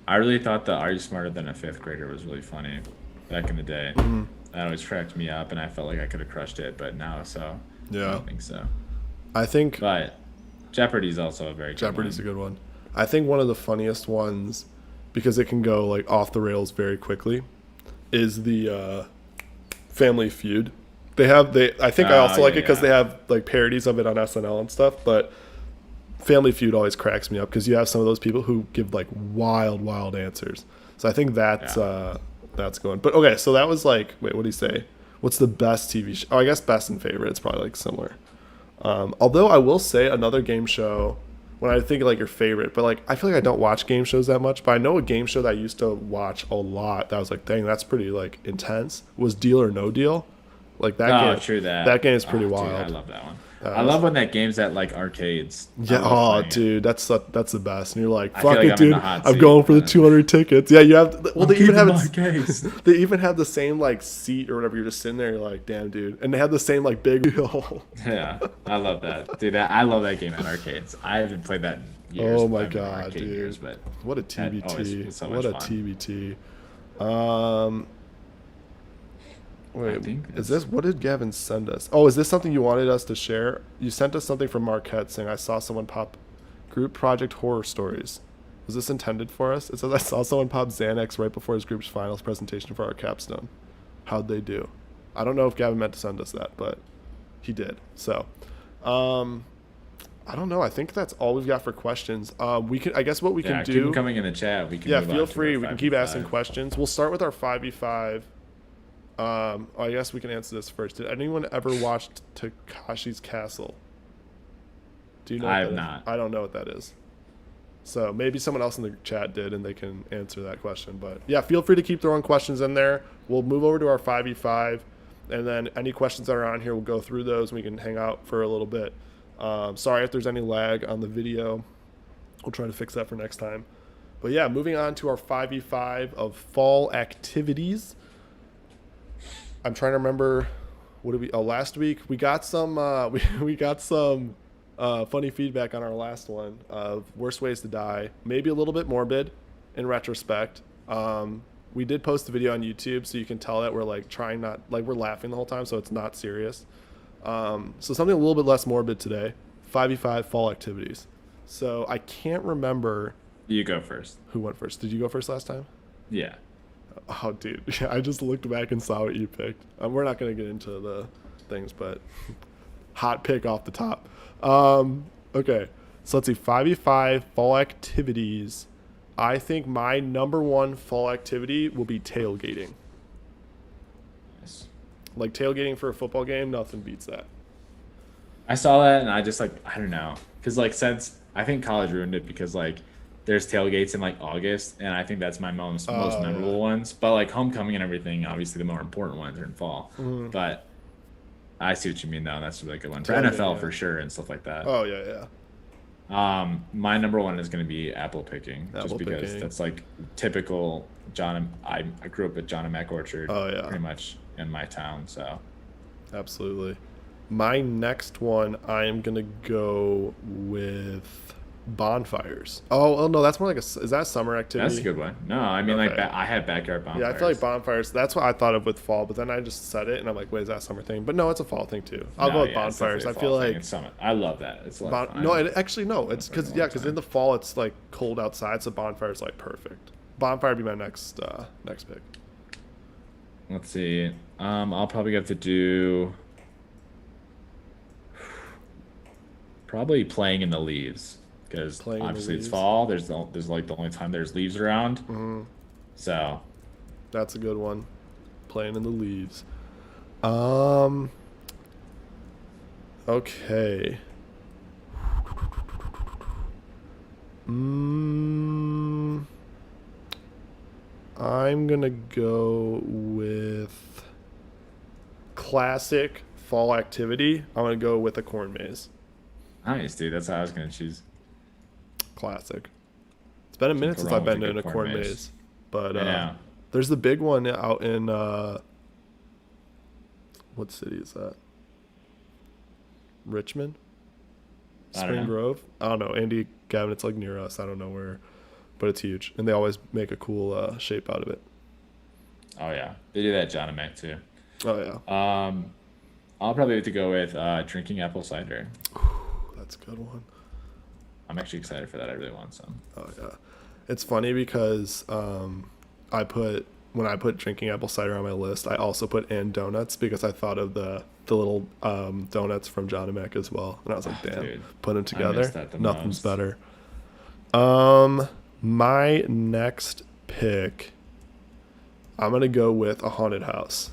I really thought the Are You Smarter Than a Fifth Grader was really funny back in the day. That always cracked me up, and I felt like I could have crushed it, but now I
Yeah.
don't think so.
I think
But Jeopardy's also a very good
Jeopardy's a
one.
good one. I think one of the funniest ones, because it can go like off the rails very quickly, is the Family Feud. I think I also like it because they have like parodies of it on SNL and stuff, but Family Feud always cracks me up because you have some of those people who give like wild answers. So I think that's going. But okay, so that was like, wait, what did he say? What's the best TV show? Oh, I guess best and favorite. It's probably like similar. Although I will say another game show, when I think like your favorite, but like I feel like I don't watch game shows that much, but I know a game show that I used to watch a lot that I was like, dang, that's pretty like intense, was Deal or No Deal. Like that game.
True that.
That game is pretty
Dude,
wild.
I love that one. I love when that game's at like arcades.
Yeah,
I love playing it.
dude, that's the best. And you're like,
I feel
fuck
like
it,
I'm in
dude.
the hot
I'm
seat.
going for the 200 tickets. Yeah, you have. Well, they even have
my
it.
case.
They even have the same like seat or whatever. You're just sitting there. You're like, damn, dude. And they have the same like big wheel.
Yeah, I love that, dude. I love that game at arcades. I haven't played that in years.
Oh my
I've been
god,
arcade
dude.
years, but
What a
that always
TBT.
was so
What
much
a
fun.
TBT.
I
Wait,
think
is this, what did Gavin send us? Oh, is this something you wanted us to share? You sent us something from Marquette saying, I saw someone pop group project horror stories. Was this intended for us? It says, I saw someone pop Xanax right before his group's finals presentation for our capstone. How'd they do? I don't know if Gavin meant to send us that, but he did. So, I don't know. I think that's all we've got for questions. We can, I guess what we
Yeah,
can
keep
do.
them coming in the chat. We can
Yeah,
move on
feel
to
free.
our
We can keep
5v5.
asking questions. We'll start with our 5v5. I guess we can answer this first. Did anyone ever watch Takashi's Castle? Do you know?
I
what
have
that is?
not.
I don't know what that is. So maybe someone else in the chat did, and they can answer that question. But yeah, feel free to keep throwing questions in there. We'll move over to our 5v5, and then any questions that are on here, we'll go through those, and we can hang out for a little bit. Sorry if there's any lag on the video. We'll try to fix that for next time. But yeah, moving on to our 5v5 of fall activities. I'm trying to remember, what did we? Oh, last week we got some. We got some funny feedback on our last one of worst ways to die. Maybe a little bit morbid, in retrospect. We did post a video on YouTube, so you can tell that we're like trying not, like we're laughing the whole time, so it's not serious. So something a little bit less morbid today. 5v5 fall activities. So I can't remember
You go first.
who went first. Did you go first last time?
Yeah.
Oh, dude. Yeah, I just looked back and saw what you picked. We're not going to get into the things, but hot pick off the top. Okay. So let's see. 5v5 fall activities. I think my number one fall activity will be tailgating.
Yes.
Like tailgating for a football game, nothing beats that.
I saw that and I just like, I don't know. Because like since I think college ruined it because like there's tailgates in like August and I think that's my most memorable
yeah.
ones. But like homecoming and everything, obviously the more important ones are in fall. But I see what you mean though. That's a really good one. For
Tailgate,
NFL
yeah.
for sure and stuff like that.
Oh, yeah, yeah.
My number one is going to be apple picking,
Apple
just because
picking.
that's like typical John. I grew up at John and Mac Orchard,
Oh, yeah.
pretty much in my town. So
Absolutely. My next one, I am going to go with bonfires. Oh no, that's more like is that a summer activity?
That's a good one. No, I mean like
Okay.
I had backyard bonfires.
Yeah, I feel like bonfires. That's what I thought of with fall, but then I just said it and I'm like, wait, is that a summer thing? But no, it's a fall thing too. I'll go with
yeah, it's
bonfires. I
definitely a
feel
fall thing.
like
It's summer. I love that. It's a lot of fun.
no, actually no. It's because
Bonfires all the
because
time.
in the fall it's like cold outside, so bonfire's like perfect. Bonfire would be my next pick.
Let's see. I'll probably have to do probably playing in the leaves because
Playing in the
obviously it's
leaves.
fall. There's like the only time there's leaves around. So
That's a good one. Playing in the leaves. Okay. I'm gonna go with classic fall activity. I'm gonna go with a corn maze.
nice, dude. That's how I was gonna choose.
Classic. It's been a minute
go
since
wrong
I've
with
been
a
in
good
a
corn
corn
maze.
maze. But
Yeah.
there's the big one out in what city is that? Richmond?
I don't
Spring
know.
Grove? I don't know. Andy Gavin, it's like near us. I don't know where, but it's huge. And they always make a cool shape out of it.
Oh yeah, they do that at John and Mac too.
Oh yeah.
I'll probably have to go with drinking apple cider.
That's a good one.
I'm actually excited for that. I really want some.
Oh yeah. It's funny because when I put drinking apple cider on my list, I also put and donuts because I thought of the little donuts from John and Mac as well, and I was like, damn,
Dude,
put them
I
together,
miss that the
nothing's
most.
better. My next pick, I'm gonna go with a haunted house.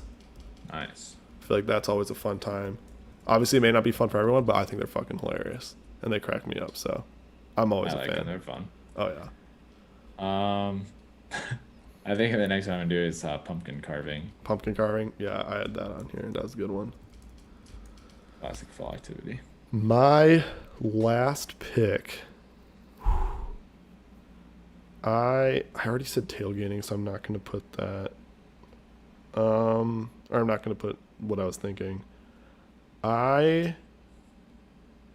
Nice.
I feel like that's always a fun time. Obviously, it may not be fun for everyone, but I think they're fucking hilarious and they crack me up. So, I'm always
I
a
like
fan.
them. They're fun.
Oh yeah.
I think the next one I'm gonna do is pumpkin carving.
Pumpkin carving. Yeah, I had that on here. That was a good one.
Classic fall activity.
My last pick. I already said tailgating, so I'm not gonna put that. Or I'm not gonna put what I was thinking. Or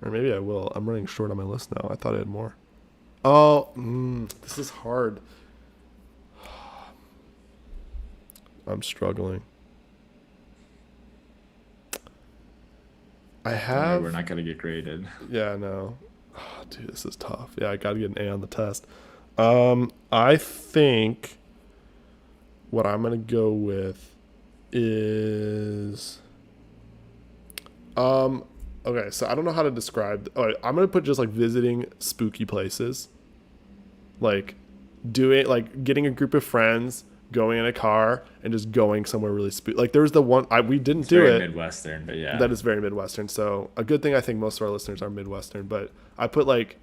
maybe I will. I'm running short on my list now. I thought I had more. Oh, this is hard. I'm struggling. I
Don't worry,
have.
we're not gonna get graded.
Yeah, no. Oh, dude, this is tough. Yeah, I got to get an A on the test. I think what I'm going to go with is okay, so I don't know how to describe. All right, I'm going to put just like visiting spooky places. Like getting a group of friends, going in a car and just going somewhere really spooky. Like there was the one we didn't do
Very
it.
Midwestern, but yeah.
That is very Midwestern. So a good thing I think most of our listeners are Midwestern. But I put like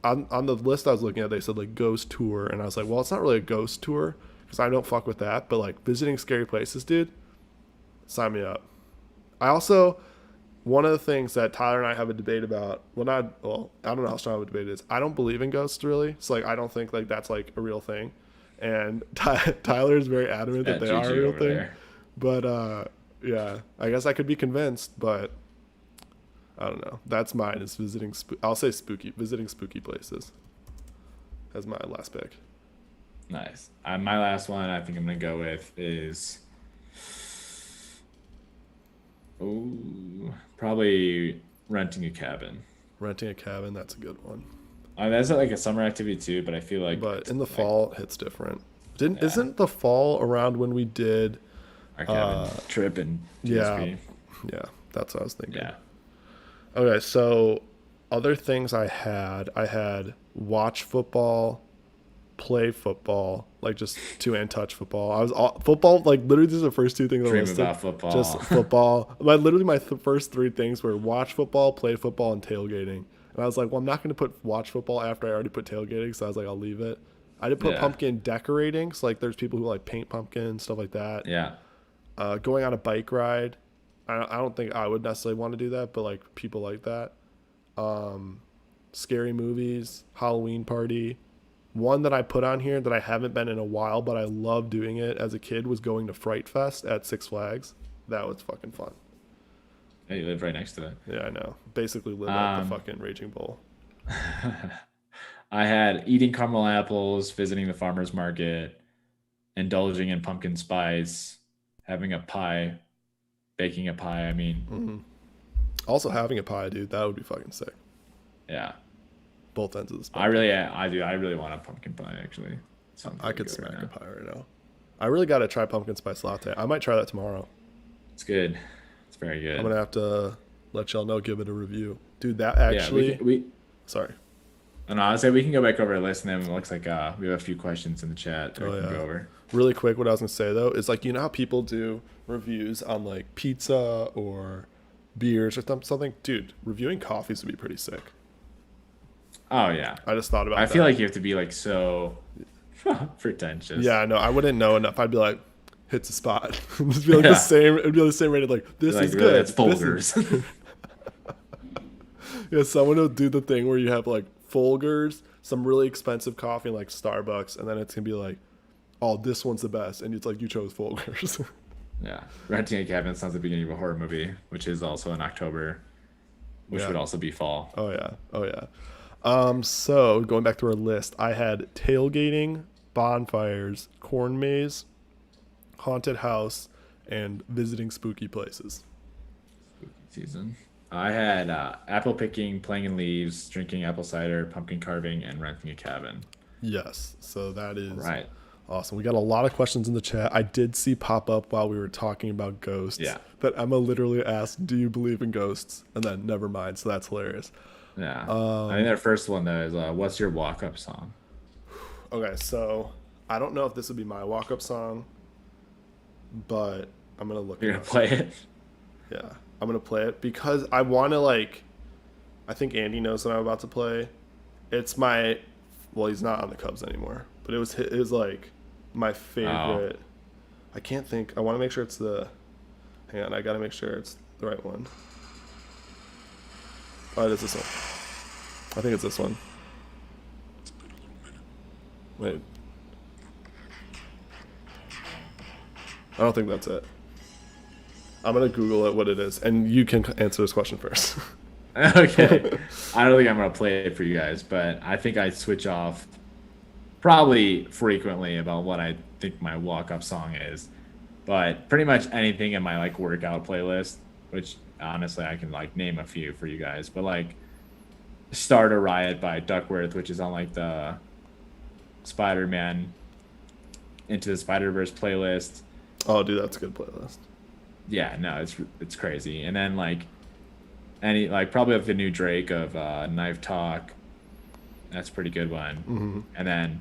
on the list I was looking at, they said like ghost tour, and I was like, well, it's not really a ghost tour because I don't fuck with that. But like visiting scary places, dude, sign me up. I also one of the things that Tyler and I have a debate about. I don't know how strong of a debate it is. I don't believe in ghosts really. So like I don't think like that's like a real thing. And Tyler is very adamant that they are a
GG
real
over
thing.
there.
But yeah, I guess I could be convinced, but I don't know. That's mine. Is visiting. I'll say visiting spooky places. As my last pick.
Nice. My last one I think I'm gonna go with is probably renting a cabin.
Renting a cabin. That's a good one.
That's like a summer activity too, but I feel like
But in the
like,
fall, it's different. Isn't the fall around when we did?
our cabin trip and
Yeah,
GSP.
yeah. That's what I was thinking.
Yeah.
Okay, so other things I had watch football, play football, like just and touch football. I was football, like literally these are the first two things I
Dream
listed.
about football.
Just football. My first three things were watch football, play football, and tailgating. And I was like, well, I'm not going to put watch football after I already put tailgating, so I was like, I'll leave it. I did put
Yeah.
pumpkin decorating, so like there's people who like paint pumpkins, stuff like that.
Yeah.
Going on a bike ride. I don't think I would necessarily want to do that, but like people like that. Scary movies, Halloween party. One that I put on here that I haven't been in a while, but I loved doing it as a kid was going to Fright Fest at Six Flags. That was fucking fun.
Hey, you live right next to it.
Yeah, I know. Basically live at the fucking Raging Bull.
I had eating caramel apples, visiting the farmer's market, indulging in pumpkin spice, having a pie, baking a pie. I mean,
Also having a pie, dude, that would be fucking sick.
yeah.
Both ends of the
I
spectrum.
really, I do. I really want a pumpkin pie, actually. Sounds
I
really
could
good
smack
right
a
now.
pie right now. I really got to try pumpkin spice latte. I might try that tomorrow.
It's good. It's very good.
I'm gonna have to let y'all know, give it a review, dude. That
Yeah,
actually,
we
sorry.
and honestly, we can go back over the list, and then it looks like we have a few questions in the chat that we
Oh,
can
yeah.
go over.
Really quick, what I was gonna say though is like, you know how people do reviews on like pizza or beers or something, dude. Reviewing coffees would be pretty sick.
Oh yeah,
I just thought about.
I feel
that.
like you have to be like so pretentious.
Yeah, no, I wouldn't know enough. I'd be like, hits a spot. Just be like
Yeah.
the same. It'd be the same rated. Like this
like
is
really,
good.
that's
This is-
Folgers.
Yeah, someone will do the thing where you have like Folgers, some really expensive coffee like Starbucks, and then it's gonna be like, oh, this one's the best, and it's like you chose Folgers.
Yeah, renting a cabin sounds like the beginning of a horror movie, which is also in October, which
Yeah.
would also be fall.
Oh yeah, oh yeah. So going back to our list, I had tailgating, bonfires, corn maze, haunted house, and visiting spooky places.
Season. I had apple picking, playing in leaves, drinking apple cider, pumpkin carving, and renting a cabin.
Yes, so that is
Right.
awesome. We got a lot of questions in the chat. I did see pop up while we were talking about ghosts.
Yeah.
That Emma literally asked, "Do you believe in ghosts?" And then never mind. So that's hilarious.
Yeah. I think their first one though is what's your walk up song?
Okay, so I don't know if this would be my walk-up song, but I'm gonna look.
You're
it
gonna
up.
play it?
Yeah, I'm gonna play it because I want to like. I think Andy knows what I'm about to play. It's my, well, he's not on the Cubs anymore, but it was like my favorite. I can't think. I want to make sure it's the. Hang on, I gotta make sure it's the right one. Oh, it is this one. I think it's this one. Wait. I don't think that's it. I'm gonna Google it what it is, and you can answer this question first.
Okay. I don't think I'm gonna play it for you guys, but I think I switch off probably frequently about what I think my walk up song is. But pretty much anything in my like workout playlist, which honestly I can like name a few for you guys, but like Start a Riot by Duckworth, which is on like the Spider-Man Into the Spider-Verse playlist.
Oh, dude, that's a good playlist.
Yeah, no, it's crazy. And then like any like probably like the new Drake of Knife Talk. That's a pretty good one. And then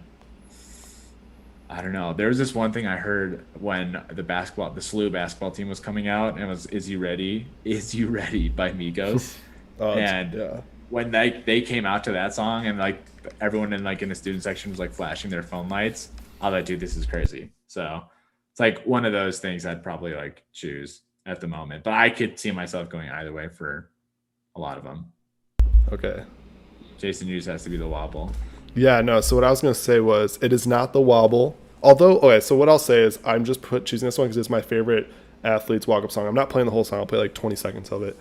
I don't know. There was this one thing I heard when the SLU basketball team was coming out, and it was "Is You Ready? Is You Ready" by Migos.
Oh,
And
yeah,
when they came out to that song, and like everyone in the student section was like flashing their phone lights, I was like, dude, this is crazy. So it's like one of those things I'd probably like choose at the moment, but I could see myself going either way for a lot of them.
okay.
Jason Hughes has to be the wobble.
Yeah, no. So what I was gonna say was, it is not the wobble. Although, okay. So what I'll say is, I'm just choosing this one because it's my favorite athlete's walk-up song. I'm not playing the whole song. I'll play like 20 seconds of it.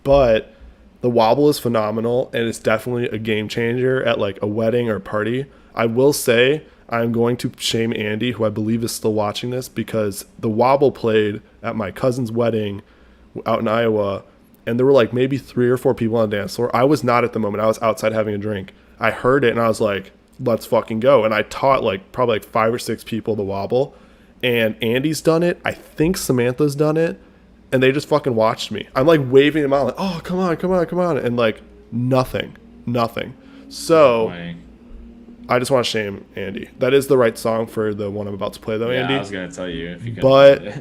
But the wobble is phenomenal, and it's definitely a game changer at like a wedding or party. I will say I'm going to shame Andy, who I believe is still watching this, because the wobble played at my cousin's wedding out in Iowa, and there were like maybe 3 or 4 people on the dance floor. I was not at the moment. I was outside having a drink. I heard it and I was like, let's fucking go. And I taught like probably like 5 or 6 people the wobble, and Andy's done it. I think Samantha's done it, and they just fucking watched me. I'm like waving them out like, oh, come on, come on, come on. And like nothing. So
Like,
I just want to shame Andy. That is the right song for the one I'm about to play though,
yeah,
Andy.
I was gonna tell you if you could.
But-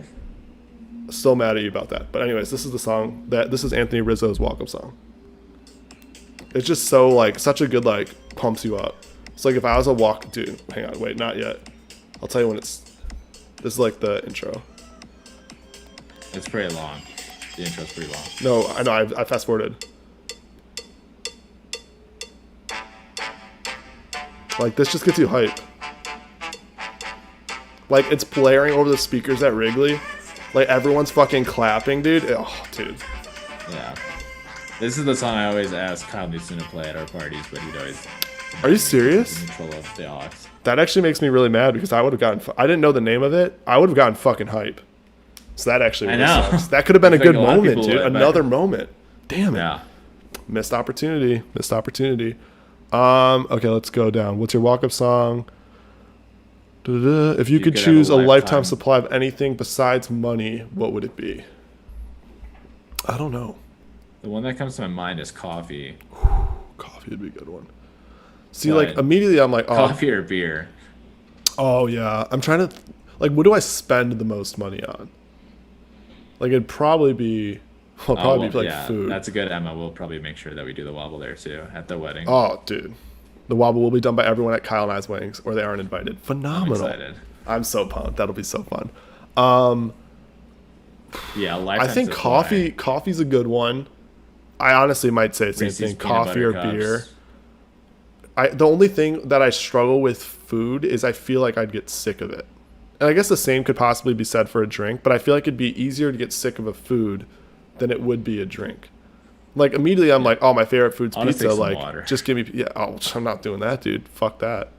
Still mad at you about that. But anyways, this is the song this is Anthony Rizzo's walk-up song. It's just so like such a good like pumps you up. It's like if I was a dude, hang on, wait, not yet. I'll tell you when this is like the intro.
It's pretty long. The intro's pretty long.
No, I know, I fast forwarded. Like this just gets you hype. Like it's blaring over the speakers at Wrigley. Like everyone's fucking clapping, dude. Oh, dude.
Yeah. This is the song I always ask Kyle Newsom to play at our parties, but he'd always
Are you serious?
Neutral of the aux.
That actually makes me really mad because I would have gotten. I didn't know the name of it. I would have gotten fucking hype. So that actually really
I know.
sucks. That could have been a
I think
good
a lot of
moment,
people
dude.
would, but-
Another moment. Damn it.
Yeah.
Missed opportunity. Missed opportunity. Okay, let's go down. What's your walk-up song? Da-da-da. If you could
could have
choose
a
a lifetime
lifetime.
supply of anything besides money, what would it be? I don't know.
The one that comes to my mind is coffee.
Coffee would be a good one. See, like
But-
immediately I'm like, oh,
Coffee or beer?
oh yeah. I'm trying to, like, what do I spend the most money on? Like it'd probably be, well, probably be like
yeah,
food.
that's a good Emma. We'll probably make sure that we do the wobble there too at the wedding.
Oh, dude. The wobble will be done by everyone at Kyle and I's weddings, or they aren't invited.
I'm
Phenomenal.
excited.
I'm so pumped. That'll be so fun.
Yeah,
I
lifetime
think
supply.
coffee's a good one. I honestly might say the same
Reese's
thing,
peanut
coffee
butter
or
cups.
beer. The only thing that I struggle with food is I feel like I'd get sick of it. And I guess the same could possibly be said for a drink, but I feel like it'd be easier to get sick of a food than it would be a drink. Like immediately I'm like, oh, my favorite food's
I'll just
pizza.
take some
Like,
water.
just give me, yeah. Oh, I'm not doing that, dude. Fuck that.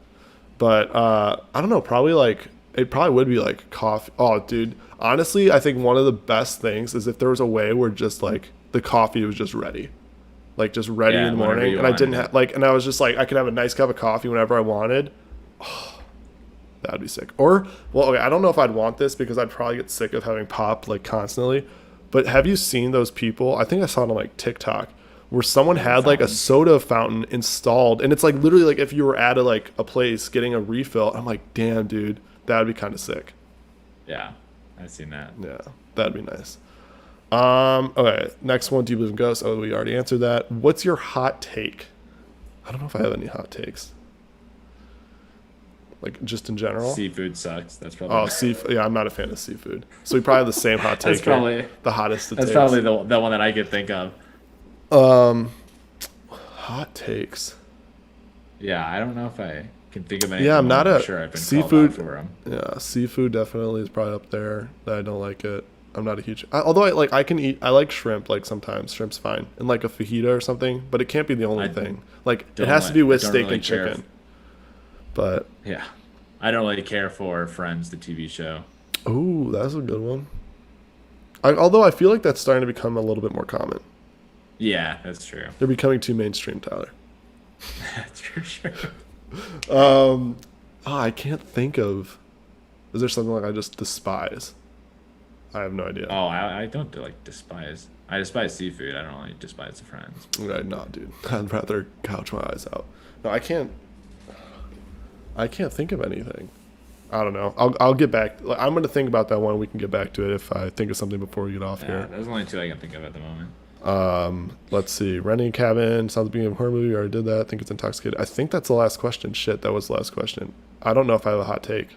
But I don't know. Probably like it probably would be like coffee. Oh, dude. Honestly, I think one of the best things is if there was a way where just like the coffee was just ready, like just ready
Yeah,
in the
whenever
morning,
you
and I didn't
wanted
have like, and I was just like, I could have a nice cup of coffee whenever I wanted. Oh, that'd be sick. Or well, okay, I don't know if I'd want this because I'd probably get sick of having pop like constantly. But have you seen those people? I think I saw it on like TikTok where someone had like a soda fountain installed, and it's like literally like if you were at a place getting a refill. I'm like, damn, dude, that'd be kind of sick.
Yeah, I've seen that.
Yeah, that'd be nice. Okay, next one. Do you believe in ghosts? Oh, we already answered that. What's your hot take? I don't know if I have any hot takes. Like just in general.
Seafood sucks. That's probably.
Oh, seafood. Yeah, I'm not a fan of seafood. So we probably have the same hot take.
That's probably-
here. The hottest.
That's probably the one that I could think of.
hot takes.
Yeah, I don't know if I can think of anything.
Yeah, I'm not
I'm
a
sure I've been
seafood.
called out for 'em.
Yeah, seafood definitely is probably up there. That I don't like it. I'm not a huge. Although I can eat. I like shrimp. Like sometimes shrimp's fine, and like a fajita or something. But it can't be the only
I
thing. Like it
don't
has to
like-
be with
don't
steak
really
and
care
chicken. But
Yeah, I don't really care for Friends, the TV show.
ooh, that's a good one. Although I feel like that's starting to become a little bit more common.
Yeah, that's true.
They're becoming too mainstream, Tyler.
That's for sure.
I can't think of. Is there something like I just despise? I have no idea.
Oh, I don't like despise. I despise seafood. I don't really despise the Friends.
Right, nah, dude. I'd rather gouge my eyes out. No, I can't. I can't think of anything. I don't know. I'll get back. I'm gonna think about that one. We can get back to it if I think of something before we get off
Yeah,
here.
those are only two I can think of at the moment.
Let's see. Renting a cabin. Sounds like being a horror movie. I already did that. I think it's intoxicated. I think that's the last question. Shit, that was the last question. I don't know if I have a hot take.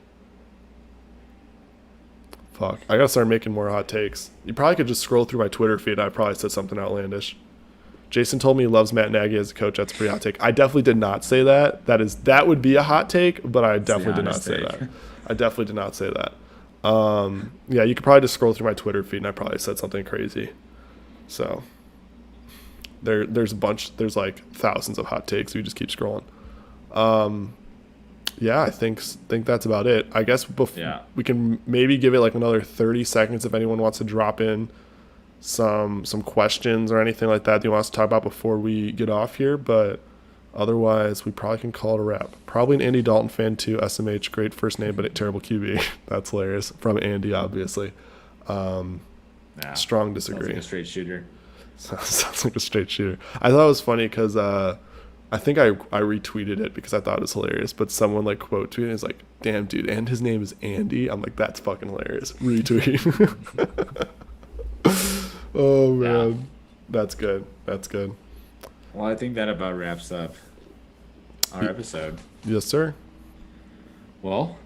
Fuck. I gotta start making more hot takes. You probably could just scroll through my Twitter feed. I probably said something outlandish. Jason told me he loves Matt Nagy as a coach. That's a pretty hot take. I definitely did not say that. That would be a hot take, but I definitely did not
honest
say
take.
that. I definitely did not say that. Yeah, you could probably just scroll through my Twitter feed and I probably said something crazy. So there's a bunch. There's like thousands of hot takes. You just keep scrolling. Yeah, I think that's about it. I guess
Yeah.
we can maybe give it like another 30 seconds if anyone wants to drop in some questions or anything like that you want us to talk about before we get off here. But otherwise, we probably can call it a wrap. Probably an Andy Dalton fan too. SMH, great first name, but a terrible QB. That's hilarious. From Andy, obviously.
Yeah.
Strong
Sounds
disagree.
like a straight shooter.
Sounds like a straight shooter. I thought it was funny because I think I retweeted it because I thought it was hilarious. But someone like quote tweeted and is like, "Damn, dude, and his name is Andy." I'm like, that's fucking hilarious. Retweet. Oh man,
Yeah.
that's good. That's good.
Well, I think that about wraps up our episode.
Yes, sir.
Well,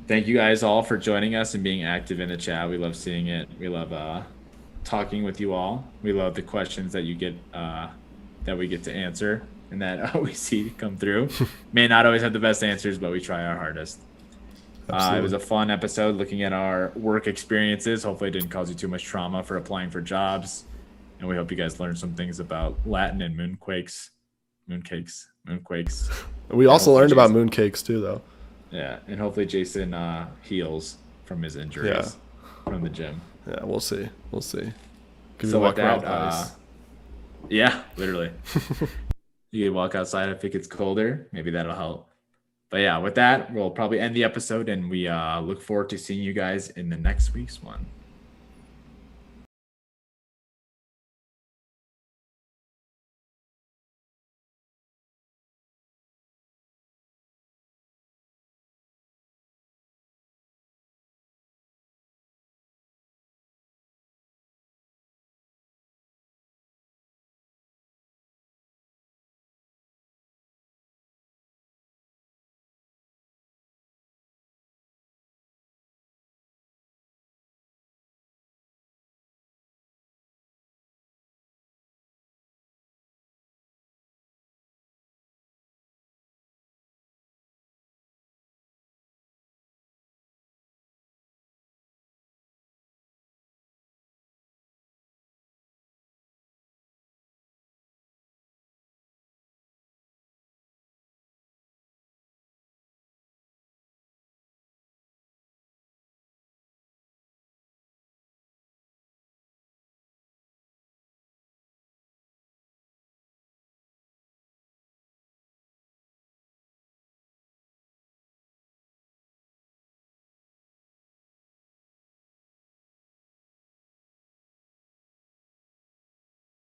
thank you guys all for joining us and being active in the chat. We love seeing it. We love talking with you all. We love the questions that you get that we get to answer and that we see come through. May not always have the best answers, but we try our hardest. It was a fun episode looking at our work experiences. Hopefully it didn't cause you too much trauma for applying for jobs. And we hope you guys learned some things about Latin and mooncakes.
We also
hopefully
learned about
Jason-
mooncakes too, though.
Yeah, and hopefully Jason heals from his injuries from the gym.
Yeah, we'll see. We'll see. Could
So
we
with
walk around
that,
ice?
yeah, literally. You can walk outside if it gets colder. Maybe that'll help. But yeah, with that, we'll probably end the episode, and we look forward to seeing you guys in the next week's one.